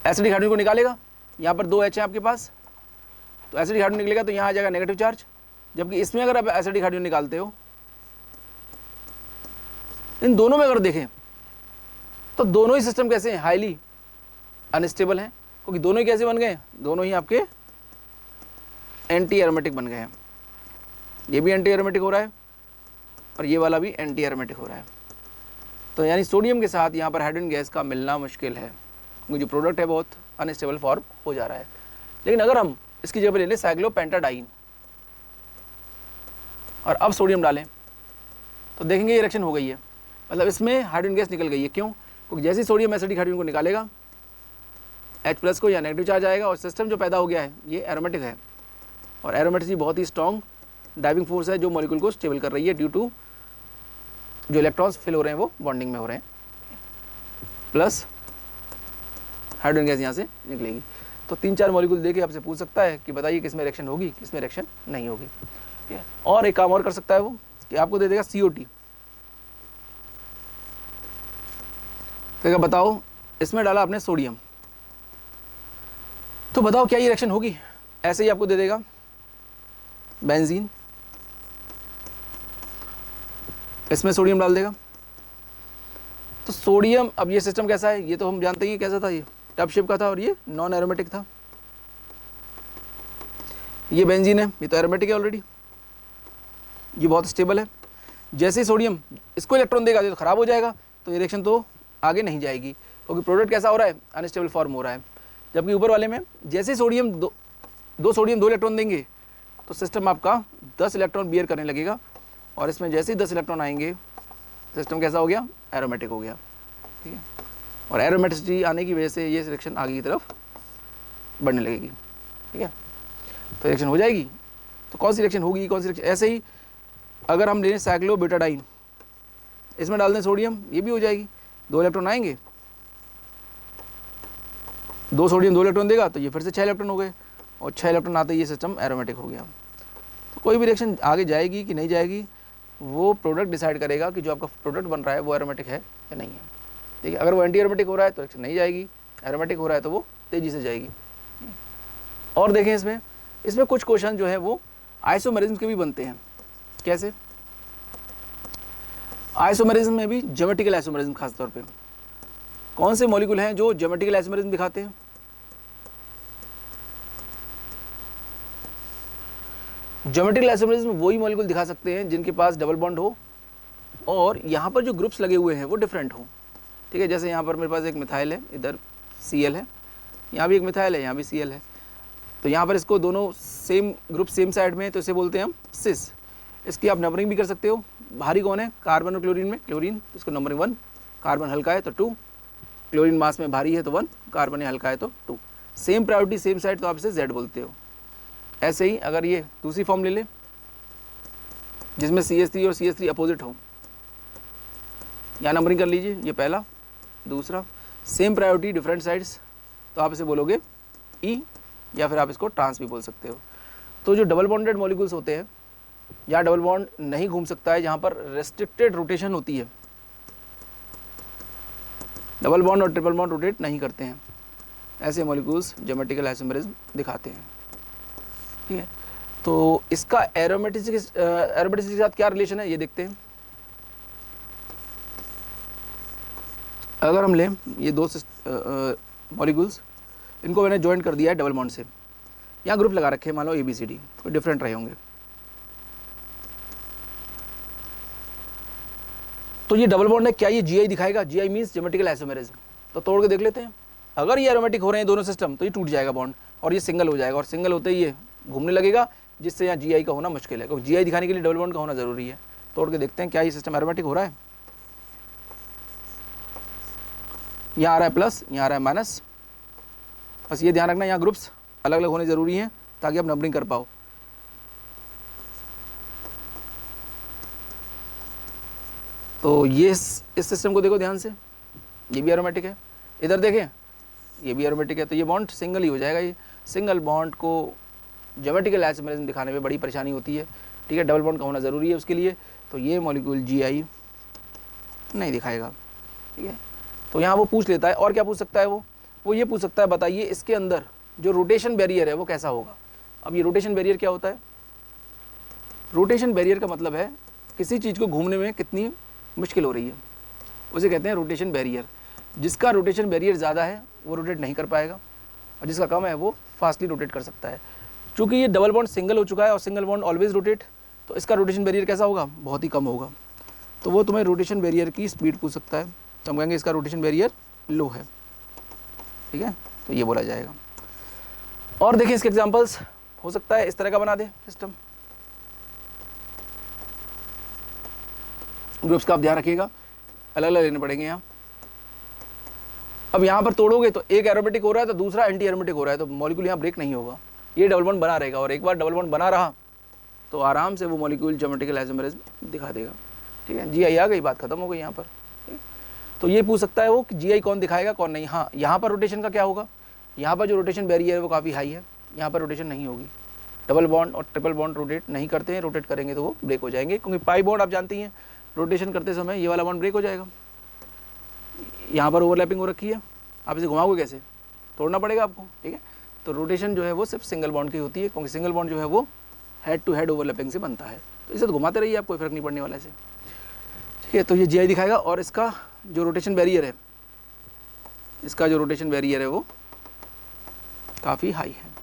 एसिडिक हाइड्रोजन को निकालेगा, यहाँ पर 2 H है आपके पास, तो एसिडिक हाइड्रोजन निकलेगा तो यहाँ आ जाएगा नेगेटिव चार्ज। जबकि इसमें अगर आप एसिडिक हाइड्रोजन निकालते हो, इन दोनों में अगर देखें तो दोनों ही सिस्टम कैसे हैं? हाईली अनस्टेबल हैं, क्योंकि दोनों ही कैसे बन गए? दोनों ही आपके एंटी एरोमेटिक बन गए हैं। ये भी एंटी एरोमेटिक हो रहा है और ये वाला भी एंटी एरोमेटिक हो रहा है। तो यानी सोडियम के साथ यहाँ पर हाइड्रोजन गैस का मिलना मुश्किल है, क्योंकि जो प्रोडक्ट है बहुत अनस्टेबल फॉर्म हो जा रहा है। लेकिन अगर हम इसकी जगह पर ले लें साइक्लोपेंटाडाइन और अब सोडियम डालें तो देखेंगे ये रिएक्शन हो गई है, मतलब इसमें हाइड्रोजन गैस निकल गई है। क्यों? क्योंकि जैसे ही सोडियम एसिडिक हाइड्रोजन को निकालेगा H+ को या नेगेटिव चार्ज आएगा और सिस्टम जो पैदा हो गया है ये एरोमेटिक है, और एरोमेटिसिटी बहुत ही स्ट्रॉन्ग ड्राइविंग फोर्स है जो मॉलिक्यूल को स्टेबल कर रही है, ड्यू टू जो इलेक्ट्रॉन्स फिल हो रहे हैं वो बॉन्डिंग में हो रहे हैं, प्लस हाइड्रोजन गैस यहाँ से निकलेगी। तो 3-4 मॉलिक्यूल देके आपसे पूछ सकता है कि बताइए किस में रिएक्शन होगी, किस में रिएक्शन नहीं होगी। और एक काम और कर सकता है वो कि आपको दे देगा CO2, कहेगा बताओ इसमें डाला आपने सोडियम, तो बताओ क्या ये रिएक्शन होगी? ऐसे ही आपको दे देगा बेंजीन, इसमें सोडियम डाल देगा। तो सोडियम, अब ये सिस्टम कैसा है ये तो हम जानते हैं कैसा था, ये टब शेप का था और ये नॉन एरोमेटिक था। ये बेंजीन है, ये तो एरोमेटिक है ऑलरेडी, ये बहुत स्टेबल है। जैसे ही सोडियम इसको इलेक्ट्रॉन देगा तो खराब हो जाएगा, तो ये रिएक्शन तो आगे नहीं जाएगी, क्योंकि प्रोडक्ट कैसा हो रहा है, अनस्टेबल फॉर्म हो रहा है। जबकि ऊपर वाले में जैसे ही सोडियम दो सोडियम 2 इलेक्ट्रॉन देंगे तो सिस्टम आपका 10 इलेक्ट्रॉन बियर करने लगेगा, और इसमें जैसे ही 10 इलेक्ट्रॉन आएंगे सिस्टम कैसा हो गया, एरोमेटिक हो गया। ठीक है, और एरोमेटिसिटी आने की वजह से ये रिएक्शन आगे की तरफ बढ़ने लगेगी। ठीक है, तो रिएक्शन हो जाएगी। तो कौन सी रिएक्शन होगी, कौन सी रिएक्शन? ऐसे ही अगर हम लें साइक्लोब्यूटाडाइन, इसमें डाल दें सोडियम, ये भी हो जाएगी। 2 इलेक्ट्रॉन आएंगे, 2 सोडियम 2 इलेक्ट्रॉन देगा तो ये फिर से 6 इलेक्ट्रॉन हो गए, और 6 इलेक्ट्रॉन आते ही ये सिस्टम एरोमेटिक हो गया। तो कोई भी रिएक्शन आगे जाएगी कि नहीं जाएगी, वो प्रोडक्ट डिसाइड करेगा कि जो आपका प्रोडक्ट बन रहा है वो एरोमेटिक है या नहीं है। ठीक है, अगर वो एंटी एरोमेटिक हो रहा है तो रिएक्शन नहीं जाएगी, एरोमेटिक हो रहा है तो वो तेज़ी से जाएगी। और देखें इसमें कुछ क्वेश्चन जो है वो आइसोमेरिज्म के भी बनते हैं। कैसे? आइसोमेरिज्म में भी ज्योमेट्रिकल आइसोमेरिज्म, खासतौर पे कौन से मॉलिक्यूल हैं जो ज्योमेट्रिकल आइसोमेरिज्म दिखाते हैं? ज्योमेट्रिकल आइसोमेरिज्म वही मॉलिक्यूल दिखा सकते हैं जिनके पास डबल बॉन्ड हो और यहाँ पर जो ग्रुप्स लगे हुए हैं वो डिफरेंट हो। ठीक है, जैसे यहाँ पर मेरे पास एक मिथाइल है, इधर Cl है, यहाँ भी एक मिथाइल है, यहाँ भी Cl है। तो यहाँ पर इसको दोनों सेम ग्रुप सेम साइड में है, तो इसे बोलते हैं हम सिस। इसकी आप नंबरिंग भी कर सकते हो। भारी कौन है? कार्बन और क्लोरीन में क्लोरीन, इसको नंबरिंग 1, कार्बन हल्का है तो 2, क्लोरीन मास में भारी है तो 1, कार्बन हल्का है तो 2। सेम प्रायोरिटी सेम साइड, तो आप इसे Z बोलते हो। ऐसे ही अगर ये दूसरी फॉर्म ले ले जिसमें CH3 और CH3 अपोजिट हो, यहाँ नंबरिंग कर लीजिए, ये पहला, दूसरा, सेम प्रायोरिटी डिफरेंट साइड्स, तो आप इसे बोलोगे E, या फिर आप इसको ट्रांस भी बोल सकते हो। तो जो डबल बॉन्डेड मॉलिक्यूल्स होते हैं, या डबल बॉन्ड नहीं घूम सकता है, जहाँ पर रेस्ट्रिक्टेड रोटेशन होती है, डबल बॉन्ड और ट्रिपल बॉन्ड रोटेट नहीं करते हैं, ऐसे मॉलिक्यूल्स ज्योमेट्रिकल आइसोमेरिज्म दिखाते हैं। ठीक है, तो इसका एरोमेटिसिटी के साथ क्या रिलेशन है ये देखते हैं। अगर हम लें ये 2 मॉलिक्यूल्स, इनको मैंने ज्वाइन कर दिया है डबल बॉन्ड से, यहाँ ग्रुप लगा रखे हैं, मान लो ABCD, कोई डिफरेंट रहे होंगे। तो ये डबल बॉन्ड है, क्या ये GI दिखाएगा? GI means geometrical isomerism. तो तोड़ के देख लेते हैं। अगर ये एरोमेटिक हो रहे हैं दोनों सिस्टम, तो ये टूट जाएगा बॉन्ड और ये सिंगल हो जाएगा, और सिंगल होते ही ये घूमने लगेगा, जिससे यहाँ GI का होना मुश्किल है, क्योंकि GI दिखाने के लिए डबल बॉन्ड का होना जरूरी है। तोड़ के देखते हैं क्या ये सिस्टम एरोमेटिक हो रहा है। यहाँ आ रहा है प्लस, यहाँ आ रहा है माइनस। बस ये ध्यान रखना, यहाँ ग्रुप्स अलग अलग होने जरूरी हैं ताकि आप नंबरिंग कर पाओ। तो ये इस सिस्टम को देखो ध्यान से, ये भी एरोमेटिक है। इधर देखें, ये भी एरोमेटिक है, तो ये बॉन्ड सिंगल ही हो जाएगा। ये सिंगल बॉन्ड को ज्योमेट्रिकल आइसोमेरिज्म दिखाने में बड़ी परेशानी होती है। ठीक है, डबल बॉन्ड का होना ज़रूरी है उसके लिए, तो ये मॉलिक्यूल GI नहीं दिखाएगा। ठीक है, तो यहाँ वो पूछ लेता है, और क्या पूछ सकता है वो ये पूछ सकता है, बताइए इसके अंदर जो रोटेशन बैरियर है वो कैसा होगा। अब ये रोटेशन बैरियर क्या होता है? रोटेशन बैरियर का मतलब है किसी चीज़ को घूमने में कितनी मुश्किल हो रही है, उसे कहते हैं रोटेशन बैरियर। जिसका रोटेशन बैरियर ज़्यादा है वो रोटेट नहीं कर पाएगा, और जिसका कम है वो फास्टली रोटेट कर सकता है। चूँकि ये डबल बॉन्ड सिंगल हो चुका है और सिंगल बॉन्ड ऑलवेज रोटेट, तो इसका रोटेशन बैरियर कैसा होगा? बहुत ही कम होगा। तो वो तुम्हें रोटेशन बैरियर की स्पीड पूछ सकता है, तो हम कहेंगे इसका रोटेशन बैरियर लो है। ठीक है, तो ये बोला जाएगा। और देखिए इसके एग्जांपल्स, हो सकता है इस तरह का बना दे सिस्टम। ग्रुप्स का आप ध्यान रखिएगा, अलग अलग लेने पड़ेंगे यहाँ। अब यहाँ पर तोड़ोगे तो एक एरोमेटिक हो रहा है तो दूसरा एंटी एरोमेटिक हो रहा है, तो मॉलिक्यूल यहाँ ब्रेक नहीं होगा, ये डबल बॉन्ड बना रहेगा। और एक बार डबल बॉन्ड बना रहा तो आराम से वो मॉलिक्यूल ज्योमेट्रिकल आइसोमेरिज्म दिखा देगा। ठीक है, GI आ गई, बात खत्म हो गई यहाँ पर। तो ये पूछ सकता है वो कि GI कौन दिखाएगा कौन नहीं। हाँ, यहाँ पर रोटेशन का क्या होगा? यहाँ पर जो रोटेशन बैरियर है वो काफ़ी हाई है, यहाँ पर रोटेशन नहीं होगी। डबल बॉन्ड और ट्रिपल बॉन्ड रोटेट नहीं करते हैं, रोटेट करेंगे तो वो ब्रेक हो जाएंगे, क्योंकि पाई बॉन्ड आप जानती हैं रोटेशन करते समय ये वाला बॉन्ड ब्रेक हो जाएगा। यहाँ पर ओवरलैपिंग हो रखी है, आप इसे घुमाओगे कैसे, तोड़ना पड़ेगा आपको, ठीक है। तो रोटेशन जो है वो सिर्फ सिंगल बॉन्ड की होती है, क्योंकि सिंगल बॉन्ड जो है वो हेड टू हेड ओवरलैपिंग से बनता है। तो इसे तो घुमाते रहिए, आप कोई फर्क नहीं पड़ने वाला इसे, ठीक है। तो ये GI दिखाएगा, और इसका जो रोटेशन बैरियर है, इसका जो रोटेशन बैरियर है वो काफ़ी हाई है,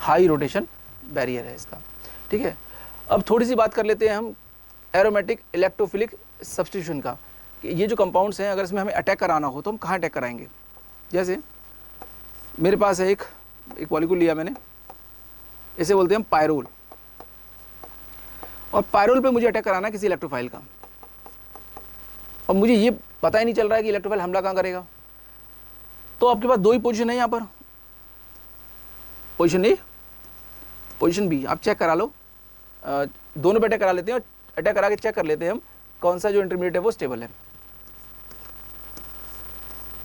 हाई रोटेशन बैरियर है इसका, ठीक है। अब थोड़ी सी बात कर लेते हैं हम एरोमेटिक इलेक्ट्रोफिलिक सब्स्टिट्यूशन का, कि ये जो कंपाउंड्स हैं अगर इसमें हमें अटैक कराना हो तो हम कहाँ अटैक कराएंगे। जैसे मेरे पास है एक मॉलिक्यूल लिया मैंने, इसे बोलते हैं हम पायरोल, और पायरोल पे मुझे अटैक कराना है किसी इलेक्ट्रोफाइल का, और मुझे ये पता ही नहीं चल रहा है कि इलेक्ट्रोफाइल हमला कहाँ करेगा। तो आपके पास दो ही पोजीशन है यहाँ पर, पोजीशन ए, पोजीशन बी, आप चेक करा लो, दोनों पे अटैक करा लेते हैं और अटैक करा के चेक कर लेते हैं हम कौन सा जो इंटरमीडिएट है वो स्टेबल है।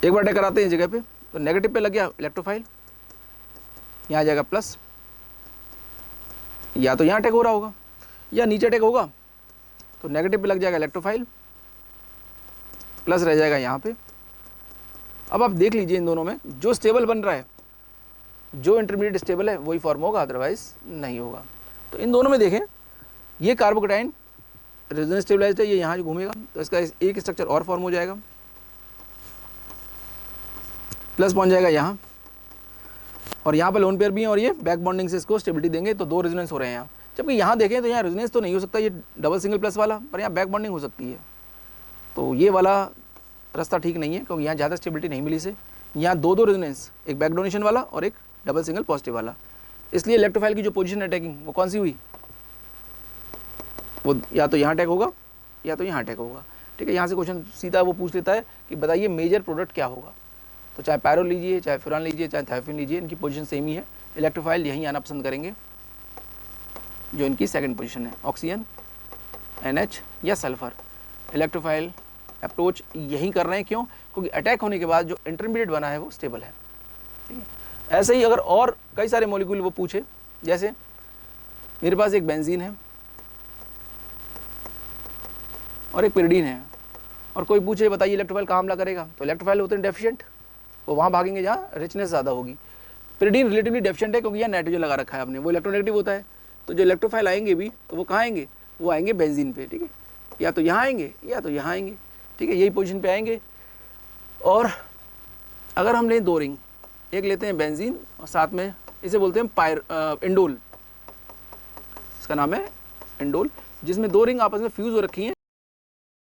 एक बार अटैक कराते हैं इस जगह पे, तो नेगेटिव पे लग गया इलेक्ट्रोफाइल, यहाँ आ जाएगा प्लस, या तो यहाँ अटैक हो रहा होगा या नीचे अटैक होगा, तो नेगेटिव पे लग जाएगा इलेक्ट्रोफाइल, प्लस रह जाएगा यहाँ पे। अब आप देख लीजिए इन दोनों में जो स्टेबल बन रहा है, जो इंटरमीडिएट स्टेबल है वही फॉर्म होगा, अदरवाइज नहीं होगा। तो इन दोनों में देखें, ये कार्बोकेटाइन रेजोनेंस स्टेबलाइज्ड है, ये यहाँ घूमेगा तो इसका एक स्ट्रक्चर और फॉर्म हो जाएगा, प्लस पहुँच जाएगा यहाँ, और यहाँ पर लोन पेयर भी है और ये बैक बॉन्डिंग से इसको स्टेबिलिटी देंगे, तो दो रेजोनेंस हो रहे हैं यहाँ। जबकि यहाँ देखें तो यहाँ रेजोनेंस तो नहीं हो सकता, ये डबल सिंगल प्लस वाला, पर यहाँ बैक बॉन्डिंग हो सकती है। तो ये वाला रास्ता ठीक नहीं है, क्योंकि यहाँ ज़्यादा स्टेबिलिटी नहीं मिली इसे। यहाँ दो रेजोनेंस, एक बैक डोनेशन वाला और एक डबल सिंगल पॉजिटिव वाला, इसलिए इलेक्ट्रोफाइल की जो पोजीशन अटैकिंग वो कौन सी हुई, वो या तो यहाँ अटैक होगा या तो यहाँ अटैक होगा, ठीक है। यहाँ से क्वेश्चन सीधा वो पूछ लेता है कि बताइए मेजर प्रोडक्ट क्या होगा। तो चाहे पायरोल लीजिए, चाहे फ्यूरान लीजिए, चाहे थायोफिन लीजिए, इनकी पोजीशन सेम ही है। इलेक्ट्रोफाइल यहीं आना पसंद करेंगे, जो इनकी सेकंड पोजीशन है, ऑक्सीजन, NH या सल्फर। इलेक्ट्रोफाइल अप्रोच यही कर रहे हैं, क्यों, क्योंकि अटैक होने के बाद जो इंटरमीडिएट बना है वो स्टेबल है, ठीक है। ऐसे ही अगर और कई सारे मॉलिक्यूल वो पूछे, जैसे मेरे पास एक बेंजीन है और एक पिरिडीन है, और कोई पूछे बताइए इलेक्ट्रोफाइल कहाँ हमला करेगा, तो इलेक्ट्रोफाइल होते हैं डेफिशिएंट, वो वहाँ भागेंगे जहाँ रिचनेस ज़्यादा होगी। पिरिडीन रिलेटिवली डेफिशिएंट है, क्योंकि यहाँ नाइट्रोजन लगा रखा है आपने, वो इलेक्ट्रोनेगेटिव होता है। तो जो इलेक्ट्रोफाइल आएंगे भी तो वो कहाँ आएंगे, वो आएंगे बेंजीन पे, ठीक है, या तो यहाँ आएंगे या तो यहाँ आएंगे, ठीक है, यही पोजीशन पे आएंगे। और अगर हम लें दो रिंग, एक लेते हैं बेंजीन और साथ में इसे बोलते हैं इंडोल, इसका नाम है इंडोल, जिसमें दो रिंग आपस में फ्यूज़ हो रखी हैं